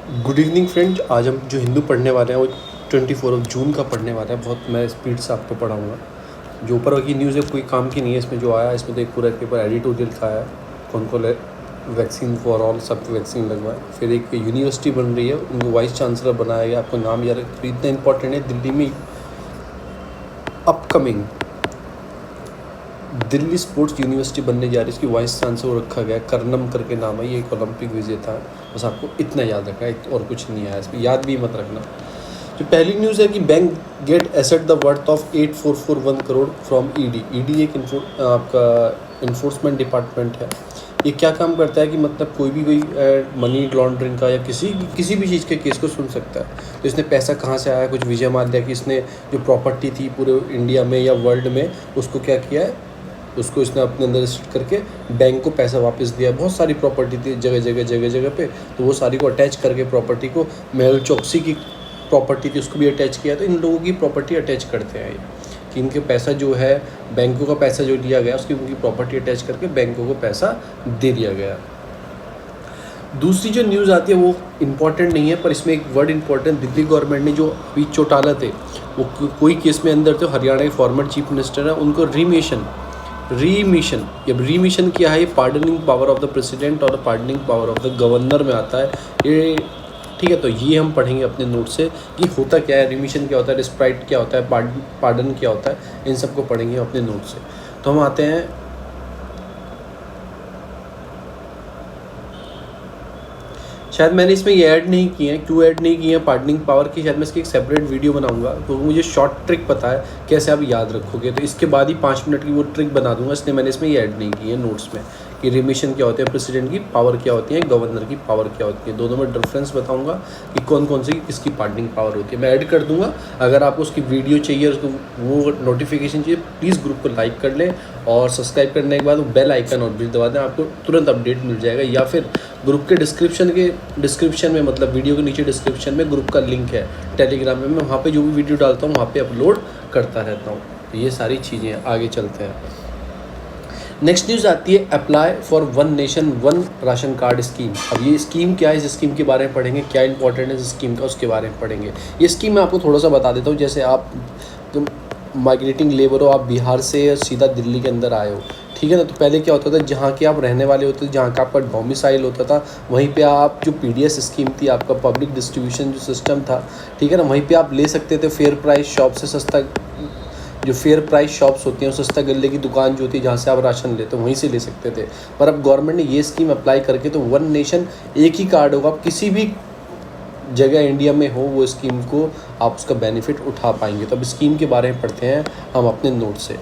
Good evening friends. आज हम जो हिंदू पढ़ने वाले हैं वो 24 जून का पढ़ने वाले हैं। बहुत मैं स्पीड से आपको पढ़ाऊँगा। जो ऊपर की न्यूज़ है कोई काम की नहीं है। इसमें जो आया है इसमें तो एक पूरा पेपर एडिटोरियल का है। कौन कौन वैक्सीन फॉर ऑल, सब वैक्सीन लगवाए। फिर एक यूनिवर्सिटी बन रही है, उनको वाइस चांसलर बनाया गया। आपको नाम याद है, इतना इंपॉर्टेंट है। दिल्ली में अपकमिंग दिल्ली स्पोर्ट्स यूनिवर्सिटी बनने जा रही है। इसकी वाइस चांसलर रखा गया, कर्नम करके नाम है। ये एक ओलंपिक विजेता है। बस आपको इतना याद रखना है और कुछ नहीं आया इसमें, याद भी मत रखना। जो पहली न्यूज़ है कि bank get asset the worth of 8441 crore from ED. ED एक आपका इन्फोर्समेंट डिपार्टमेंट है। ये क्या काम करता है कि मतलब कोई मनी लॉन्ड्रिंग का या किसी भी चीज़ के केस को सुन सकता है। तो इसने पैसा कहाँ से आया, कुछ विजय माल्या की इसने जो प्रॉपर्टी थी पूरे इंडिया में या वर्ल्ड में, उसको क्या किया है, उसको इसने अपने अंदर शिफ्ट करके बैंक को पैसा वापस दिया। बहुत सारी प्रॉपर्टी थी जगह जगह पे, तो वो सारी को अटैच करके प्रॉपर्टी को, मेहुल चोकसी की प्रॉपर्टी थी उसको भी अटैच किया। तो इन लोगों की प्रॉपर्टी अटैच करते हैं ये, कि इनके पैसा जो है, बैंकों का पैसा जो लिया गया उसकी उनकी प्रॉपर्टी अटैच करके बैंकों को पैसा दे दिया गया। दूसरी जो न्यूज़ आती है वो इम्पॉर्टेंट नहीं है, पर इसमें एक वर्ड इम्पॉर्टेंट। दिल्ली गवर्नमेंट ने जो अभी चौटाला थे, वो कोई केस में अंदर थे, हरियाणा के फॉर्मर चीफ मिनिस्टर है, उनको रीमिशन जब रीमिशन किया है। ये pardoning power of the president और pardoning power of the governor में आता है ये, ठीक है। तो ये हम पढ़ेंगे अपने नोट से कि होता क्या है, रिमिशन क्या होता है, रिस्प्राइट क्या होता है, पार्डन क्या होता है, इन सबको पढ़ेंगे अपने नोट से। तो हम आते हैं, शायद मैंने इसमें ये ऐड नहीं किए हैं। क्यों ऐड नहीं किए हैं पार्डनिंग पावर की, शायद मैं इसकी एक सेपरेट वीडियो बनाऊंगा। तो मुझे शॉर्ट ट्रिक पता है कैसे आप याद रखोगे, तो इसके बाद ही 5 मिनट की वो ट्रिक बना दूंगा, इसलिए मैंने इसमें ये ऐड नहीं की है नोट्स में कि रिमिशन क्या होते हैं, प्रेसिडेंट की पावर क्या होती है, गवर्नर की पावर क्या होती है। दोनों में डिफरेंस बताऊंगा कि कौन कौन सी किसकी पार्डनिंग पावर होती है। मैं ऐड कर दूंगा। अगर आपको उसकी वीडियो चाहिए, उसको वो नोटिफिकेशन चाहिए, प्लीज़ ग्रुप को लाइक कर लें और सब्सक्राइब करने के बाद वो बेल आइकन और भी दबा दें, आपको तुरंत अपडेट मिल जाएगा। या फिर ग्रुप के डिस्क्रिप्शन में, मतलब वीडियो के नीचे डिस्क्रिप्शन में ग्रुप का लिंक है टेलीग्राम में। मैं वहाँ पे जो भी वीडियो डालता हूँ वहाँ पे अपलोड करता रहता हूँ। तो ये सारी चीज़ें, आगे चलते हैं। नेक्स्ट न्यूज़ आती है apply for one nation one ration card scheme. अब ये स्कीम क्या है, इस स्कीम के बारे में पढ़ेंगे, क्या इंपॉर्टेंट है इस स्कीम का, उसके बारे में पढ़ेंगे। ये स्कीम मैं आपको थोड़ा सा बता देता हूँ। जैसे आप तुम माइग्रेटिंग लेबर हो, आप बिहार से सीधा दिल्ली के अंदर आए हो, ठीक है ना। तो पहले क्या होता था, जहाँ के आप रहने वाले होते थे, जहाँ का आपका डोमिसाइल होता था, वहीं पे आप जो पीडीएस स्कीम थी, आपका पब्लिक डिस्ट्रीब्यूशन जो सिस्टम था, ठीक है ना, वहीं पे आप ले सकते थे फेयर प्राइस शॉप से। सस्ता जो फेयर प्राइस शॉप्स होती हैं, सस्ता गल्ले की दुकान जो होती है जहाँ से आप राशन लेते हो, वहीं से ले सकते थे। पर अब गवर्नमेंट ने ये स्कीम अप्लाई करके, तो वन नेशन एक ही कार्ड होगा, आप किसी भी जगह इंडिया में हो वो स्कीम को आप उसका बेनिफिट उठा पाएंगे। तो अब स्कीम के बारे में पढ़ते हैं हम अपने नोट से।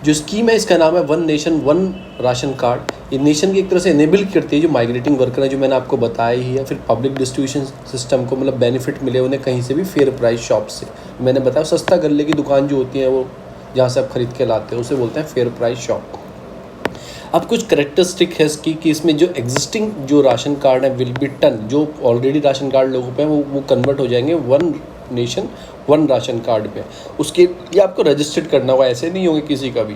जो स्कीम है इसका नाम है one nation one ration card. ये नेशन की एक तरह से इनेबल करती है जो माइग्रेटिंग वर्कर है, जो मैंने आपको बताया ही है। फिर पब्लिक डिस्ट्रीब्यूशन सिस्टम को, मतलब बेनिफिट मिले उन्हें कहीं से भी फेयर प्राइस शॉप से। मैंने बताया सस्ता गल्ले की दुकान जो होती है, वो जहाँ से आप खरीद के लाते हो, उसे बोलते हैं फेयर प्राइस शॉप। अब कुछ करेक्टरिस्टिक है इसकी कि इसमें जो एग्जिस्टिंग जो राशन कार्ड है विल बी टर्न, जो ऑलरेडी राशन कार्ड लोगों पे हैं वो कन्वर्ट हो जाएंगे one nation one ration card पे। उसके लिए आपको रजिस्टर्ड करना हुआ, ऐसे नहीं होंगे किसी का भी।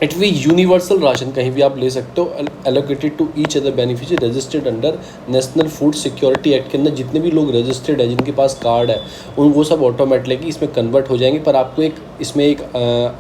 इट वी यूनिवर्सल राशन, कहीं भी आप ले सकते हो। Allocated to each other beneficiary registered under national food security act के अंदर। जितने भी लोग रजिस्टर्ड है, जिनके पास कार्ड है, उन वो सब ऑटोमेटिकली इसमें कन्वर्ट हो जाएंगे। पर आपको इसमें एक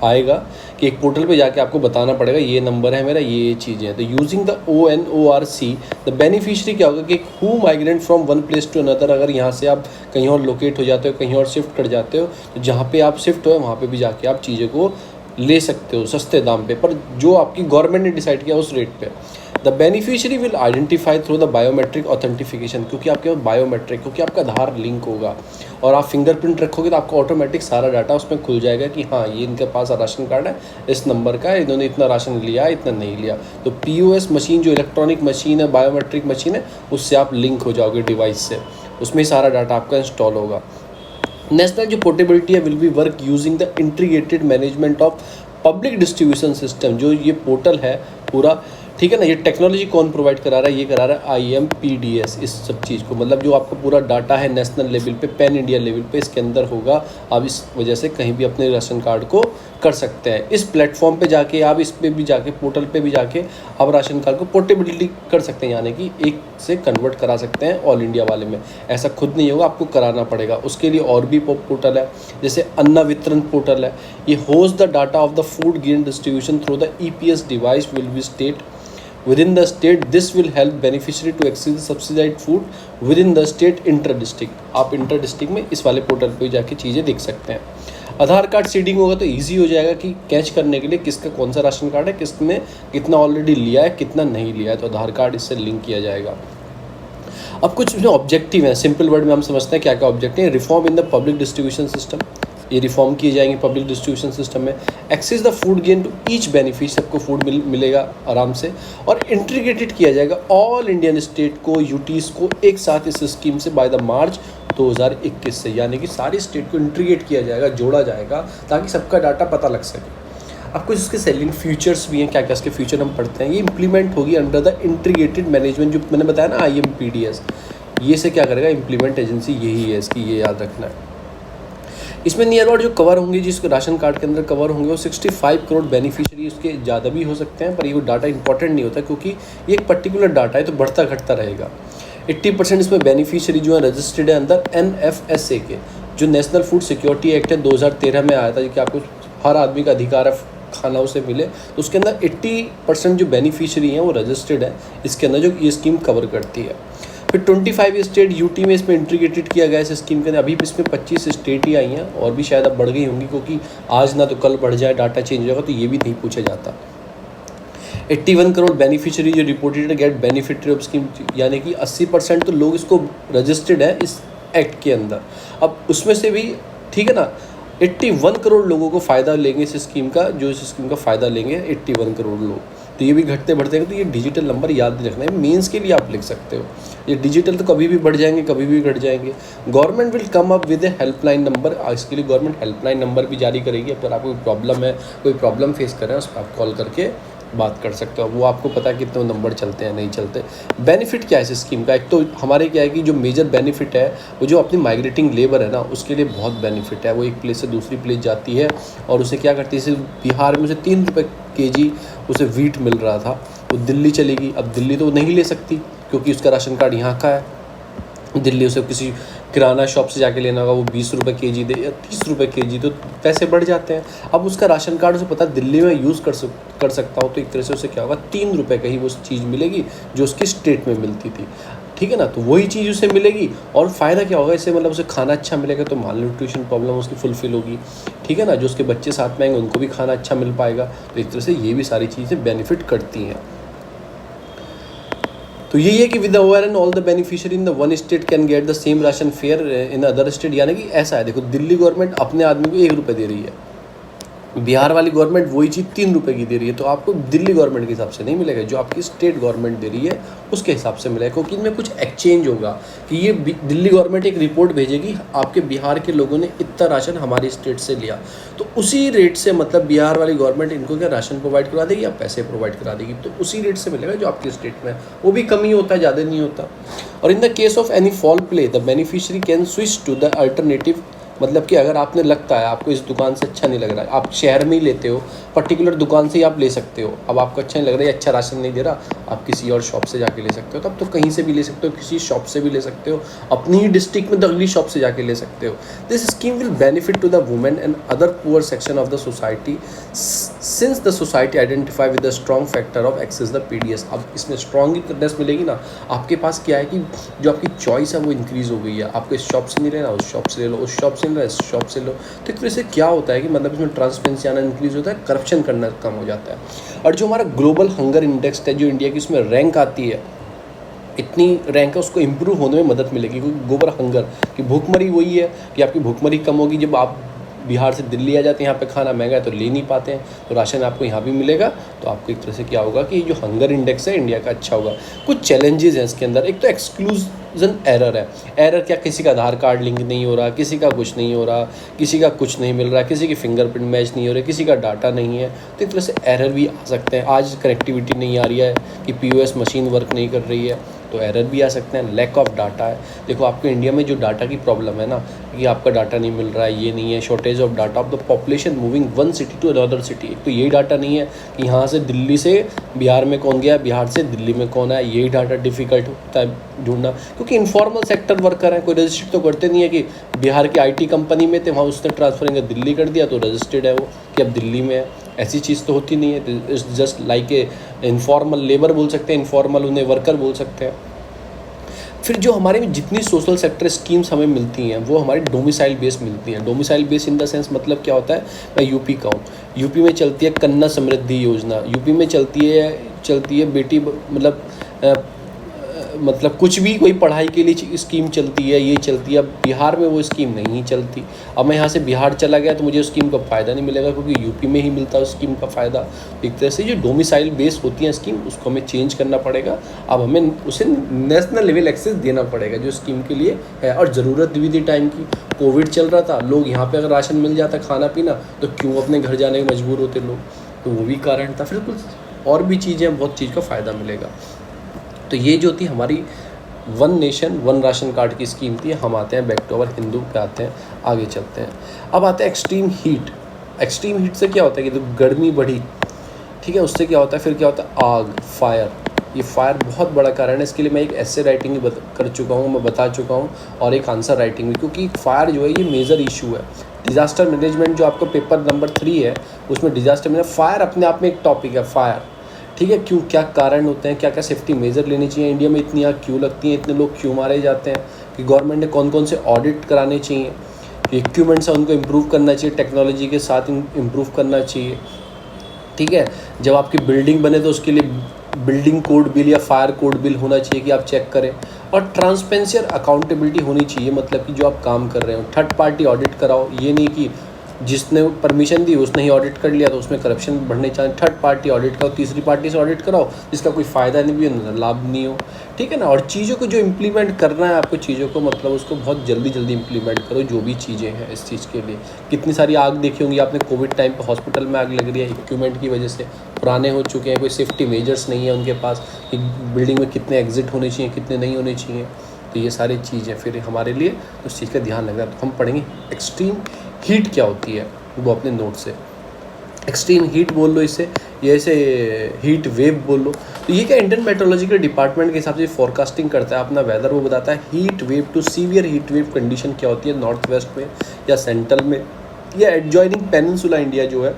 आएगा कि एक पोर्टल पे जाके आपको बताना पड़ेगा ये नंबर है मेरा, ये चीज़ें हैं। तो using the ONORC the beneficiary क्या होगा कि who migrant from one place to another. अगर यहाँ से आप कहीं और लोकेट हो जाते हो, कहीं और शिफ्ट कर जाते हो, तो जहाँ पे आप शिफ्ट हो वहाँ पे भी जाके आप चीज़ों को ले सकते हो सस्ते दाम पे, पर जो आपकी गवर्नमेंट ने डिसाइड किया उस रेट पे। The beneficiary will identify through the biometric authentification, क्योंकि आपके बायोमेट्रिक, क्योंकि आपका आधार लिंक होगा और आप फिंगरप्रिंट रखोगे तो आपको ऑटोमेटिक सारा डाटा उसमें खुल जाएगा कि हाँ ये इनके पास राशन कार्ड है, इस नंबर का है, इन्होंने इतना राशन लिया, इतना नहीं लिया। तो POS मशीन जो इलेक्ट्रॉनिक मशीन है, बायोमेट्रिक मशीन है, उससे आप लिंक हो जाओगे डिवाइस से, उसमें सारा डाटा आपका इंस्टॉल होगा। नेशनल जो पोर्टेबिलिटी है will be work using the integrated management of public distribution system. जो ये पोर्टल है पूरा, ठीक है ना, ये टेक्नोलॉजी कौन प्रोवाइड करा रहा है, ये करा रहा है IMPDS। इस सब चीज़ को, मतलब जो आपका पूरा डाटा है नेशनल लेवल पे, पैन इंडिया लेवल पे इसके अंदर होगा। आप इस वजह से कहीं भी अपने राशन कार्ड को कर सकते हैं। इस प्लेटफॉर्म पे जाके आप इस पे भी जाके पोर्टल पे भी जाके आप राशन कार्ड को पोर्टेबिलिटी कर सकते हैं, यानी कि एक से कन्वर्ट करा सकते हैं ऑल इंडिया वाले में। ऐसा खुद नहीं होगा, आपको कराना पड़ेगा। उसके लिए और भी पोर्टल है, जैसे अन्ना वितरण पोर्टल है। ये host the data of the food grain distribution through the EPS device will be state within the state. This will help beneficiary to access the subsidized food within the state inter district। आप inter district में इस वाले portal पे जाके चीज़ें देख सकते हैं। आधार कार्ड सीडिंग होगा तो इजी हो जाएगा कि कैच करने के लिए किसका कौन सा राशन कार्ड है, किसने कितना ऑलरेडी लिया है, कितना नहीं लिया है, तो आधार कार्ड इससे लिंक किया जाएगा। अब कुछ जो ऑब्जेक्टिव हैं, सिंपल वर्ड में हम समझते हैं क्या क्या ऑब्जेक्टिव है। Reform in the public distribution system, ये रिफॉर्म किए जाएंगे पब्लिक डिस्ट्रीब्यूशन सिस्टम में। Access the food gain to each benefit, सबको फूड मिलेगा आराम से। और इंटीग्रेटेड किया जाएगा ऑल इंडियन स्टेट को, यूटीज़ को एक साथ इस स्कीम से बाय द मार्च 2021 से, यानी कि सारी स्टेट को इंटीग्रेट किया जाएगा, जोड़ा जाएगा, ताकि सबका डाटा पता लग सके। अब कुछ इसके सेलिंग फीचर्स भी हैं, क्या क्या इसके फीचर हम पढ़ते हैं। ये इंप्लीमेंट होगी अंडर द इंटीग्रेटेड मैनेजमेंट, जो मैंने बताया ना IMPDS, ये से क्या करेगा, इम्प्लीमेंट एजेंसी यही है इसकी, ये याद रखना है। इसमें नियर अबाउट जो कवर होंगे, जिसको राशन कार्ड के अंदर कवर होंगे, वो 65 करोड़ बेनिफिशियरी, उसके ज़्यादा भी हो सकते हैं, पर ये डाटा इंपॉर्टेंट नहीं होता क्योंकि ये एक पर्टिकुलर डाटा है तो बढ़ता घटता रहेगा। 80% इसमें बेनिफिशियरी जो है रजिस्टर्ड है अंदर NFSA के, जो नेशनल फूड सिक्योरिटी एक्ट है 2013 में आया था, कि आपको हर आदमी का अधिकार है खाना उसे मिले, तो उसके अंदर 80% जो बेनिफिशियरी हैं वो रजिस्टर्ड है इसके अंदर, जो ये स्कीम कवर करती है। फिर 25 स्टेट यूटी में इसमें इंटीग्रेटेड किया गया है इस स्कीम के अंदर। अभी इसमें 25 स्टेट ही आई हैं, और भी शायद अब बढ़ गई होंगी, क्योंकि आज ना तो कल बढ़ जाए, डाटा चेंज होगा तो ये भी नहीं पूछा जाता। 81 करोड़ बेनिफिशियरी जो रिपोर्टेड गेट बेनिफिट स्कीम, यानी कि 80% तो लोग इसको रजिस्टर्ड है इस एक्ट के अंदर। अब उसमें से भी ठीक है ना, 81 करोड़ लोगों को फ़ायदा लेंगे इस स्कीम का, जो इस स्कीम का फ़ायदा लेंगे 81 करोड़ लोग। तो ये भी घटते बढ़ते हैं, तो ये डिजिटल नंबर याद रखना है, मेंस के लिए आप लिख सकते हो। ये डिजिटल तो कभी भी बढ़ जाएंगे, कभी भी घट जाएंगे। Government will come up with A helpline number, इसके लिए गवर्नमेंट हेल्पलाइन नंबर भी जारी करेगी। अगर आपको कोई प्रॉब्लम है, कोई प्रॉब्लम फेस कर रहे हैं, उस पर आप कॉल करके बात कर सकते हो। वो आपको पता है कितने नंबर चलते हैं, नहीं चलते। बेनिफिट क्या है इस स्कीम का, एक तो हमारे क्या है कि जो मेजर बेनिफिट है वो जो अपनी माइग्रेटिंग लेबर है ना, उसके लिए बहुत बेनिफिट है। वो एक प्लेस से दूसरी प्लेस जाती है और उसे क्या करती है, जैसे बिहार में उसे 3 रुपये kg उसे वीट मिल रहा था, वो दिल्ली चलेगी। अब दिल्ली तो नहीं ले सकती क्योंकि उसका राशन कार्ड यहाँ का है। दिल्ली उसे किसी किराना शॉप से जाके लेना होगा, वो 20 रुपये kg दे या 30 रुपये kg, तो पैसे बढ़ जाते हैं। अब उसका राशन कार्ड उसे पता दिल्ली में यूज़ कर सकता हो, तो एक तरह से उसे क्या होगा, 3 रुपये का ही वो चीज़ मिलेगी जो उसकी स्टेट में मिलती थी। ठीक है ना, तो वही चीज़ उसे मिलेगी। और फ़ायदा क्या होगा इससे, मतलब उसे खाना अच्छा मिलेगा, तो माल न्यूट्रिशन प्रॉब्लम उसकी फुलफिल होगी। ठीक है ना, जो उसके बच्चे साथ में आएंगे उनको भी खाना अच्छा मिल पाएगा। तो एक तरह से ये भी सारी चीज़ें बेनिफिट करती हैं। तो यही है कि with over and all the beneficiary in the one state can get the same ration fair in other state, यानी कि ऐसा है। देखो, दिल्ली गवर्नमेंट अपने आदमी को 1 रुपये दे रही है, बिहार वाली गवर्नमेंट वही चीज़ 3 रुपये की दे रही है, तो आपको दिल्ली गवर्नमेंट के हिसाब से नहीं मिलेगा, जो आपकी स्टेट गवर्नमेंट दे रही है उसके हिसाब से मिलेगा। क्योंकि इनमें कुछ एक्सचेंज होगा कि ये दिल्ली गवर्नमेंट एक रिपोर्ट भेजेगी, आपके बिहार के लोगों ने इतना राशन हमारी स्टेट से लिया, तो उसी रेट से मतलब बिहार वाली गवर्नमेंट इनको क्या राशन प्रोवाइड करा देगी या पैसे प्रोवाइड करा देगी, तो उसी रेट से मिलेगा जो आपकी स्टेट में है। वो भी कम ही होता है, ज़्यादा नहीं होता। और in the case of any foul play the beneficiary can switch to the alternative, मतलब कि अगर आपने लगता है आपको इस दुकान से अच्छा नहीं लग रहा है, आप शहर में ही लेते हो, पर्टिकुलर दुकान से ही आप ले सकते हो। अब आपको अच्छा नहीं लग रहा है, अच्छा राशन नहीं दे रहा, आप किसी और शॉप से जाके ले सकते हो। तब तो कहीं से भी ले सकते हो, किसी शॉप से भी ले सकते हो, अपनी ही डिस्ट्रिक्ट में अगली शॉप से जाके ले सकते हो। This scheme will benefit to the women and other poor section of the society since the society identify with the strong factor of access the PDS। अब इसमें स्ट्रॉन्गनेस मिलेगी ना, आपके पास क्या है कि जो आपकी चॉइस है वो इंक्रीज़ हो गई है। आपको इस शॉप से नहीं लेना, उस शॉप से ले लो, उस शॉप से इस शॉप से लो। तो एक तरह से क्या होता है कि मतलब इसमें ट्रांसपेरेंसी आना इंक्रीज होता है, करप्शन करना कम हो जाता है। और जो हमारा ग्लोबल हंगर इंडेक्स है, जो इंडिया की उसमें रैंक आती है, इतनी रैंक है, उसको इम्प्रूव होने में मदद मिलेगी। क्योंकि ग्लोबल हंगर की भूखमरी वही है कि आपकी भूखमरी कम होगी। जब आप बिहार से दिल्ली आ जाते हैं, यहाँ पे खाना महंगा है तो ले नहीं पाते हैं, तो राशन आपको यहाँ भी मिलेगा, तो आपको एक तरह से क्या होगा कि जो हंगर इंडेक्स है इंडिया का अच्छा होगा। कुछ चैलेंजेस हैं इसके अंदर, एक तो एक्सक्लूजन एरर है। एरर क्या, किसी का आधार कार्ड लिंक नहीं हो रहा, किसी का कुछ नहीं हो रहा, किसी का कुछ नहीं मिल रहा, किसी की फिंगरप्रिंट मैच नहीं हो रही, किसी का डाटा नहीं है, तो एक तरह से एरर भी आ सकते हैं। आज कनेक्टिविटी नहीं आ रही है कि POS मशीन वर्क नहीं कर रही है, तो एरर भी आ सकते हैं। लैक ऑफ डाटा है, देखो आपके इंडिया में जो डाटा की प्रॉब्लम है ना कि आपका डाटा नहीं मिल रहा है, ये नहीं है, shortage of data of the population moving one city to another city. एक तो यही डाटा नहीं है कि यहाँ से दिल्ली से बिहार में कौन गया, बिहार से दिल्ली में कौन आया, यही डाटा डिफिकल्ट होता है ढूंढना, क्योंकि इनफॉर्मल सेक्टर वर्कर हैं, कोई रजिस्टर्ड तो करते नहीं है कि बिहार की IT कंपनी में थे, वहाँ उसने ट्रांसफरिंग दिल्ली कर दिया तो रजिस्टर्ड है वो कि अब दिल्ली में है। ऐसी चीज़ तो होती नहीं है। It's just like a informal labour बोल सकते हैं, इनफॉर्मल उन्हें वर्कर बोल सकते हैं। फिर जो हमारे में जितनी सोशल सेक्टर स्कीम्स हमें मिलती हैं वो हमारी डोमिसाइल बेस मिलती हैं। Domicile base in the sense मतलब क्या होता है, मैं यूपी का हूँ, यूपी में चलती है कन्या समृद्धि योजना, यूपी में चलती है बेटी मतलब कुछ भी कोई पढ़ाई के लिए स्कीम चलती है, ये चलती है। अब बिहार में वो स्कीम नहीं चलती। अब मैं यहाँ से बिहार चला गया तो मुझे उस स्कीम का फ़ायदा नहीं मिलेगा क्योंकि यूपी में ही मिलता है उस स्कीम का फ़ायदा। एक तरह से जो डोमिसाइल बेस होती हैं स्कीम, उसको हमें चेंज करना पड़ेगा। अब हमें उसे नेशनल लेवल एक्सेस देना पड़ेगा जो स्कीम के लिए है। और ज़रूरत भी थी टाइम की, कोविड चल रहा था, लोग यहाँ पर अगर राशन मिल जाता खाना पीना तो क्यों अपने घर जाने के मजबूर होते लोग, तो वो भी कारण था। फिर कुछ और भी चीज़ें, बहुत चीज़ का फ़ायदा मिलेगा। तो ये जो थी हमारी one nation one ration card की स्कीम थी। हम आते हैं बैक टू अवर हिंदू पे आते हैं, आगे चलते हैं। अब आते हैं एक्सट्रीम हीट। एक्सट्रीम हीट से क्या होता है कि तो गर्मी बढ़ी, ठीक है, उससे क्या होता है, फिर क्या होता है, आग, फायर। ये फायर बहुत बड़ा कारण है। इसके लिए मैं एक ऐसे राइटिंग भी कर चुका हूँ, मैं बता चुका हूँ, और एक आंसर राइटिंग भी, क्योंकि फायर जो है ये मेजर इशू है। डिज़ास्टर मैनेजमेंट जो आपका पेपर नंबर 3 है उसमें डिज़ास्टर मैनेजमेंट, फायर अपने आप में एक टॉपिक है, फायर, ठीक है। क्यों, क्या कारण होते हैं, क्या क्या सेफ्टी मेजर लेनी चाहिए, इंडिया में इतनी आग क्यों लगती है, इतने लोग क्यों मारे जाते हैं, कि गवर्नमेंट ने कौन कौन से ऑडिट कराने चाहिए, इक्विपमेंट्स है उनको इम्प्रूव करना चाहिए, टेक्नोलॉजी के साथ इम्प्रूव करना चाहिए, ठीक है। जब आपकी बिल्डिंग बने तो उसके लिए बिल्डिंग कोड बिल या फायर कोड बिल होना चाहिए कि आप चेक करें। और ट्रांसपेरेंसी और अकाउंटेबिलिटी होनी चाहिए, मतलब कि जो आप काम कर रहे हो थर्ड पार्टी ऑडिट कराओ। ये नहीं कि जिसने परमिशन दी उसने ही ऑडिट कर लिया तो उसमें करप्शन बढ़ने चाहिए। थर्ड पार्टी ऑडिट कराओ, तीसरी पार्टी से ऑडिट कराओ जिसका कोई फ़ायदा नहीं भी हो, लाभ नहीं हो, ठीक है ना। और चीज़ों को जो इम्प्लीमेंट करना है आपको, चीज़ों को मतलब उसको बहुत जल्दी इम्प्लीमेंट करो, जो भी चीज़ें हैं इस चीज़ के लिए। कितनी सारी आग देखी होंगी आपने, कोविड टाइम पे हॉस्पिटल में आग लग रही है इक्विपमेंट की वजह से, पुराने हो चुके हैं, कोई सेफ्टी मेजर्स नहीं है उनके पास कि बिल्डिंग में कितने एग्जिट होने चाहिए, कितने नहीं होने चाहिए। तो ये सारी चीज़ें फिर हमारे लिए उस चीज़ का ध्यान रखना है। तो हम पढ़ेंगे एक्सट्रीम हीट क्या होती है, वो अपने नोट से एक्सट्रीम हीट बोल लो इसे, ये ऐसे हीट वेव बोल लो। तो ये क्या इंडियन मेट्रोलॉजिकल डिपार्टमेंट के हिसाब से फोरकास्टिंग करता है अपना वेदर, वो बताता है heat wave to severe heat wave condition क्या होती है नॉर्थ वेस्ट में या सेंट्रल में या एडजॉइनिंग पेनिनसुला इंडिया जो है,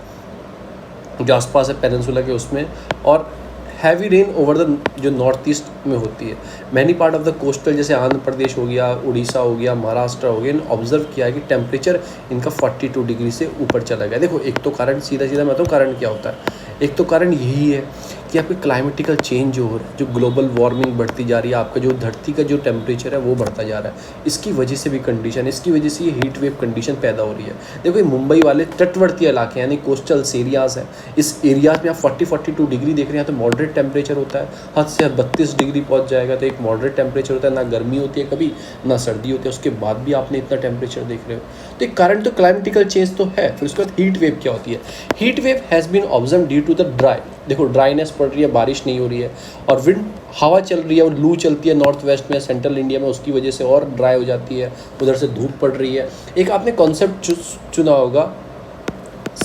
जो आसपास है पेनिनसुला के उसमें, और हैवी रेन ओवर द जो नॉर्थ ईस्ट में होती है। Many part of the coastal जैसे आंध्र प्रदेश हो गया, उड़ीसा हो गया, महाराष्ट्र हो गया, इन ऑब्जर्व किया है कि टेम्परेचर इनका 42 डिग्री से ऊपर चला गया। देखो एक तो कारण सीधा मैं तो कारण क्या होता है, एक तो कारण यही है कि आपके क्लाइमेटिकल चेंज जो हो रहा है, जो ग्लोबल वार्मिंग बढ़ती जा रही है, आपका जो धरती का जो टेम्परेचर है वो बढ़ता जा रहा है, इसकी वजह से भी कंडीशन, इसकी वजह से ये हीट वेव कंडीशन पैदा हो रही है। देखो ये मुंबई वाले तटवर्ती इलाके यानी कोस्टल एरियाज़ हैं, इस एरियाज़ में आप 42 डिग्री देख रहे हैं तो मॉडरेट टेम्परेचर होता है, हद से 32 डिग्री पहुँच जाएगा तो एक मॉडरेट टेम्परेचर होता है, ना गर्मी होती है कभी ना सर्दी होती है, उसके बाद भी आपने इतना टेम्परेचर देख रहे हो। तो एक कारण तो क्लाइमेटिकल चेंज तो है। फिर उसके बाद हीट वेव क्या होती है, heat wave has been observe due to the dry, देखो ड्राइनेस पड़ रही है, बारिश नहीं हो रही है, और विंड हवा चल रही है और लू चलती है नॉर्थ वेस्ट में, सेंट्रल इंडिया में, उसकी वजह से और ड्राई हो जाती है, उधर से धूप पड़ रही है। एक आपने कॉन्सेप्ट चुना होगा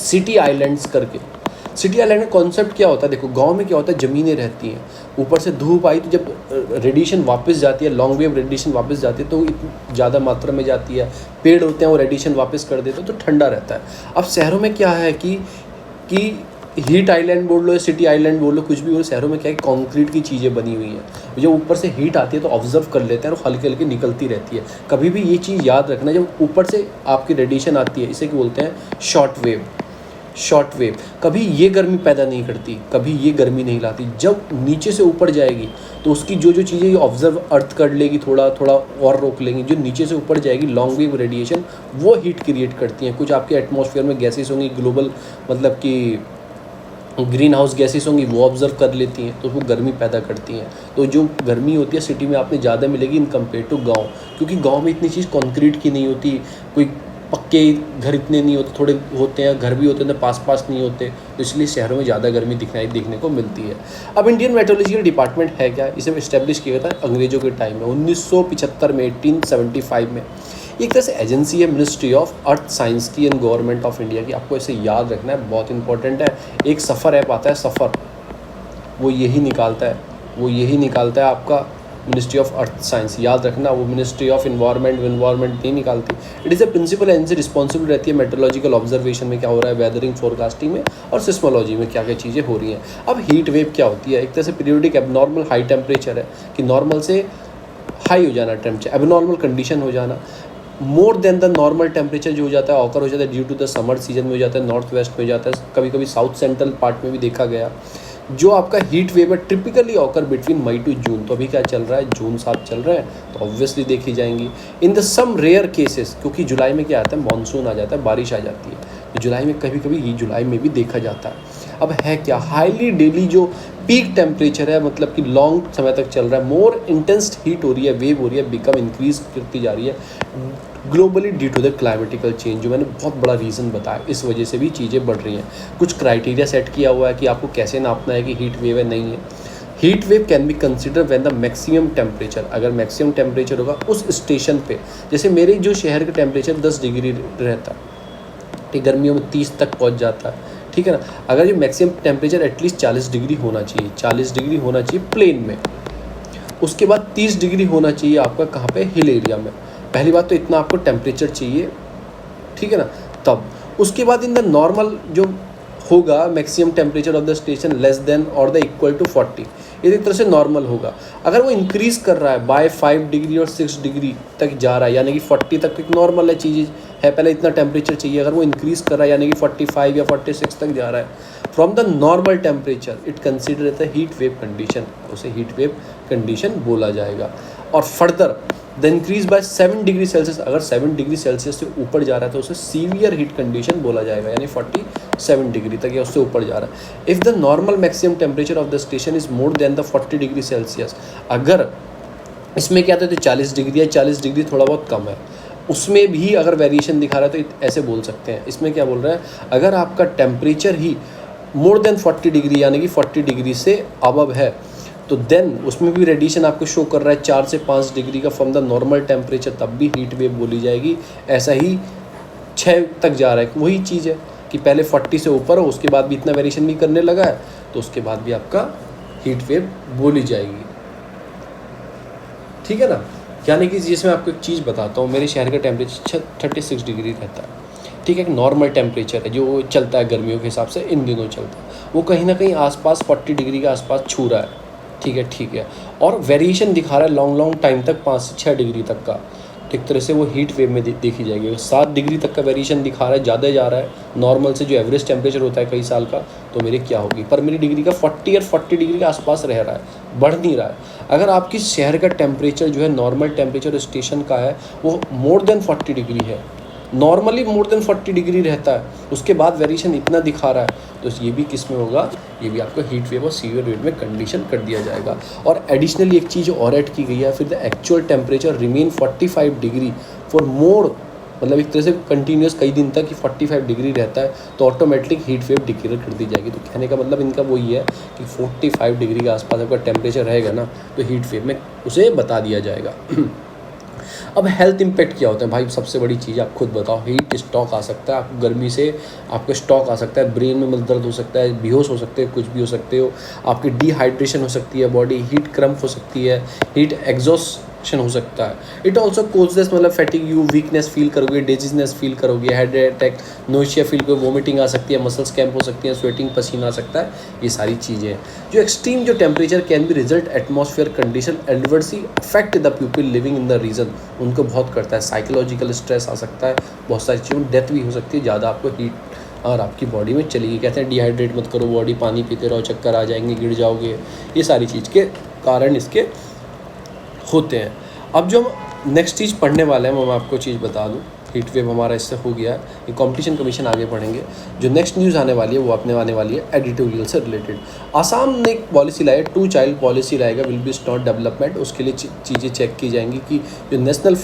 सिटी आइलैंड्स करके। सिटी आइलैंड का कॉन्सेप्ट क्या होता है, देखो गांव में क्या होता है, ज़मीनें रहती हैं, ऊपर से धूप आई तो जब रेडिएशन वापस जाती है, लॉन्ग वेव रेडिएशन वापस जाती है तो ज़्यादा मात्रा में जाती है, पेड़ होते हैं वो रेडिएशन वापस कर देते हैं तो ठंडा रहता है। अब शहरों में क्या है कि हीट आइलैंड बोल लो या सिटी आइलैंड बोल लो, कुछ भी बोलो, शहरों में क्या है कंक्रीट की चीज़ें बनी हुई हैं, जब ऊपर से हीट आती है तो ऑब्जर्व कर लेते हैं और हल्के हल्के निकलती रहती है। कभी भी ये चीज़ याद रखना, जब ऊपर से आपकी रेडिएशन आती है, इसे क्या बोलते हैं शॉर्ट वेव। शॉर्ट वेव कभी ये गर्मी पैदा नहीं करती, कभी ये गर्मी नहीं लाती, जब नीचे से ऊपर जाएगी तो उसकी जो जो चीज़ें ऑब्जर्व अर्थ कर लेगी, थोड़ा थोड़ा और रोक लेंगी, जो नीचे से ऊपर जाएगी लॉन्ग वेव रेडिएशन वो हीट क्रिएट करती हैं। कुछ आपके एटमॉस्फेयर में गैसेस होंगी, ग्लोबल मतलब कि ग्रीन हाउस गैसेस होंगी, वो ऑब्जर्व कर लेती हैं तो वो गर्मी पैदा करती हैं। तो जो गर्मी होती है सिटी में आपने ज़्यादा मिलेगी इन कम्पेयर टू गाँव, क्योंकि गाँव में इतनी चीज़ कंक्रीट की नहीं होती, कोई पक्के घर इतने नहीं होते, थोड़े होते हैं, घर भी होते हैं पास पास नहीं होते, तो इसलिए शहरों में ज़्यादा गर्मी देखने को मिलती है। अब इंडियन मेट्रोलॉजिकल डिपार्टमेंट है क्या, इसे इस्टेब्लिश किया गया था अंग्रेज़ों के टाइम में 1975 में, 1875 में। एक तरह से एजेंसी है मिनिस्ट्री ऑफ अर्थ साइंस की एंड गवर्नमेंट ऑफ इंडिया की। आपको इसे याद रखना है, बहुत इंपॉर्टेंट है। एक सफ़र ऐप आता है, सफ़र, वो यही निकालता है आपका मिनिस्ट्री ऑफ अर्थ साइंस, याद रखना। वो मिनिस्ट्री ऑफ इन्वायरमेंट नहीं निकालती। It is a principal agency responsible रहती है मेट्रोलॉजिकल ऑब्जर्वेशन में क्या हो रहा है, वेदरिंग, फोरकास्टिंग में, और सिस्मोलॉजी में क्या क्या चीज़ें हो रही हैं। अब हीट वेव क्या होती है, एक तरह से पीरियोडिक एबनॉर्मल हाई टेम्परेचर है, कि नॉर्मल से हाई हो जाना टेम्परेचर, एबनॉर्मल कंडीशन हो जाना, more than the normal temperature जो हो जाता है, ऑकर हो जाता है due to the summer season में हो जाता है, नॉर्थ वेस्ट में हो जाता है, कभी कभी साउथ सेंट्रल पार्ट में भी देखा गया। जो आपका हीट वेव है typically occur between May to June, तो अभी क्या चल रहा है, जून 7 चल रहा है, तो ऑब्वियसली देखी जाएंगी। In the some rare cases, क्योंकि जुलाई में क्या आता है, मानसून आ जाता है, बारिश आ जाती है, तो जुलाई में कभी कभी ये जुलाई में भी देखा जाता है। अब है क्या, हाईली डेली जो पीक टेम्परेचर है, मतलब कि लॉन्ग समय तक चल रहा है, मोर इंटेंस हीट हो रही है, वेव हो रही है, बिकम इंक्रीज करती जा रही है globally due to the climatical change, जो मैंने बहुत बड़ा रीज़न बताया, इस वजह से भी चीज़ें बढ़ रही हैं। कुछ क्राइटेरिया सेट किया हुआ है कि आपको कैसे नापना है कि हीट वेव है नहीं है। Heat wave can be consider when the maximum temperature, अगर मैक्सिमम टेम्परेचर होगा उस स्टेशन पे, जैसे मेरे जो शहर का टेम्परेचर 10 डिग्री रहता है, ठीक, गर्मियों में 30 तक पहुंच जाता है, ठीक है ना। अगर ये मैक्सिमम टेम्परेचर एटलीस्ट 40 डिग्री होना चाहिए, 40 डिग्री होना चाहिए प्लेन में, उसके बाद 30 डिग्री होना चाहिए आपका कहाँ पे, हिल एरिया में। पहली बात तो इतना आपको टेम्परेचर चाहिए, ठीक है ना। तब उसके बाद इन द नॉर्मल जो होगा maximum temperature of the station less than और द इक्वल टू 40, ये एक तरह से नॉर्मल होगा। अगर वो इंक्रीज कर रहा है बाय 5 डिग्री और 6 डिग्री तक जा रहा है, यानी कि 40 तक एक नॉर्मल है चीज़ है, पहले इतना टेम्परेचर चाहिए, अगर वो इंक्रीज कर रहा है यानी कि 45 या 46 तक जा रहा है from the normal temperature, it consider as the heat wave condition, उसे हीट वेव कंडीशन बोला जाएगा। और further the increase by 7 degree Celsius, अगर 7 डिग्री सेल्सियस से ऊपर जा रहा है तो उसे सीवियर हीट कंडीशन बोला जाएगा, यानी 47 डिग्री तक या उससे ऊपर जा रहा है। If the normal maximum temperature of the station is more than the 40 degree Celsius, अगर इसमें क्या था तो 40 डिग्री या 40 डिग्री थोड़ा बहुत कम है, उसमें भी अगर वेरिएशन दिखा रहा है तो ऐसे बोल सकते हैं। इसमें क्या बोल रहा है, अगर आपका टेम्परेचर ही मोर देन 40 डिग्री यानी कि 40 डिग्री से अबव है, तो देन उसमें भी रेडिएशन आपको शो कर रहा है 4 से 5 डिग्री का फ्रॉम द नॉर्मल टेम्परेचर, तब भी हीट वेव बोली जाएगी। ऐसा ही 6 तक जा रहा है, वही चीज़ है कि पहले 40 से ऊपर हो, उसके बाद भी इतना वेरिएशन भी करने लगा है, तो उसके बाद भी आपका हीट वेव बोली जाएगी, ठीक है ना। यानी कि जिसमें आपको एक चीज़ बताता हूँ, मेरे शहर का टेम्परेचर 36 डिग्री रहता है, ठीक है, एक नॉर्मल टेम्परेचर है जो चलता है गर्मियों के हिसाब से, इन दिनों चलता है, वो कहीं ना कहीं आसपास 40 डिग्री के आसपास छू रहा है, ठीक है, और वेरिएशन दिखा रहा है लॉन्ग टाइम तक 5 से 6 डिग्री तक का, तो एक तरह से वो हीट वेव में देखी जाएगी। 7 डिग्री तक का वेरिएशन दिखा रहा है, ज़्यादा जा रहा है नॉर्मल से, जो एवरेज टेम्परेचर होता है कई साल का, तो मेरी क्या होगी, पर मेरी डिग्री का 40 और 40 डिग्री के आसपास रह रहा है, बढ़ नहीं रहा है। अगर आपकी शहर का टेम्परेचर जो है नॉर्मल टेम्परेचर स्टेशन का है वो मोर देन 40 डिग्री है, नॉर्मली मोर देन 40 डिग्री रहता है, उसके बाद वेरिएशन इतना दिखा रहा है, तो ये भी किस में होगा, ये भी आपको हीट वेव और सीवियर वेव में कंडीशन कर दिया जाएगा। और एडिशनली एक चीज़ और ऐड की गई है, फिर the actual temperature remain 45 degree for more, मतलब एक तरह से कंटिन्यूस कई दिन तक कि 45 डिग्री रहता है, तो ऑटोमेटिक हीट वेव डिक्लेयर कर दी जाएगी। तो कहने का मतलब इनका वही है कि 45 डिग्री के आसपास आपका टेम्परेचर रहेगा ना, तो हीट वेव में उसे बता दिया जाएगा। अब हेल्थ इम्पैक्ट क्या होता है भाई, सबसे बड़ी चीज़ आप खुद बताओ। हीट स्ट्रोक आ सकता है, आपको गर्मी से आपका स्ट्रोक आ सकता है, ब्रेन में मतलब दर्द हो सकता है, बेहोश हो सकते हैं, कुछ भी हो सकते हो, आपकी डिहाइड्रेशन हो सकती है, बॉडी हीट क्रम्प हो सकती है, हीट एग्जॉस्शन हो सकता है। इट ऑल्सो कोजेस, मतलब फैटिग, यू वीकनेस फील करोगे, डिजीजनेस फील करोगे, हेड अटैक, नोशिया फील करोगे, वोमिटिंग आ सकती है, मसल्स क्रैम्प हो सकती है, स्वेटिंग, पसीना आ सकता है, ये सारी चीज़ें। जो एक्सट्रीम जो temperature can be result atmosphere condition adversely affect the people living in the region, उनको बहुत करता है, साइकोलॉजिकल स्ट्रेस आ सकता है, बहुत सारी चीज़ों में डेथ भी हो सकती है, ज़्यादा आपको हीट और आपकी बॉडी में चलेगी। कहते हैं डिहाइड्रेट मत करो बॉडी, पानी पीते रहो, चक्कर आ जाएंगे, गिर जाओगे, ये सारी चीज़ के कारण इसके होते हैं। अब जो हम नेक्स्ट चीज़ पढ़ने वाले हैं, मैं आपको चीज़ बता दूं, हीट वेव हमारा इससे हो गया है, ये कंपटीशन कमीशन आगे पढ़ेंगे। जो नेक्स्ट न्यूज़ आने वाली है वो अपने आने वाली है एडिटोरियल से रिलेटेड। आसाम ने एक पॉलिसी लाई है, 2 चाइल्ड पॉलिसी लाएगा, विल बी स्टॉट डेवलपमेंट, उसके लिए चीज़ें चेक की जाएंगी कि जो नेशनल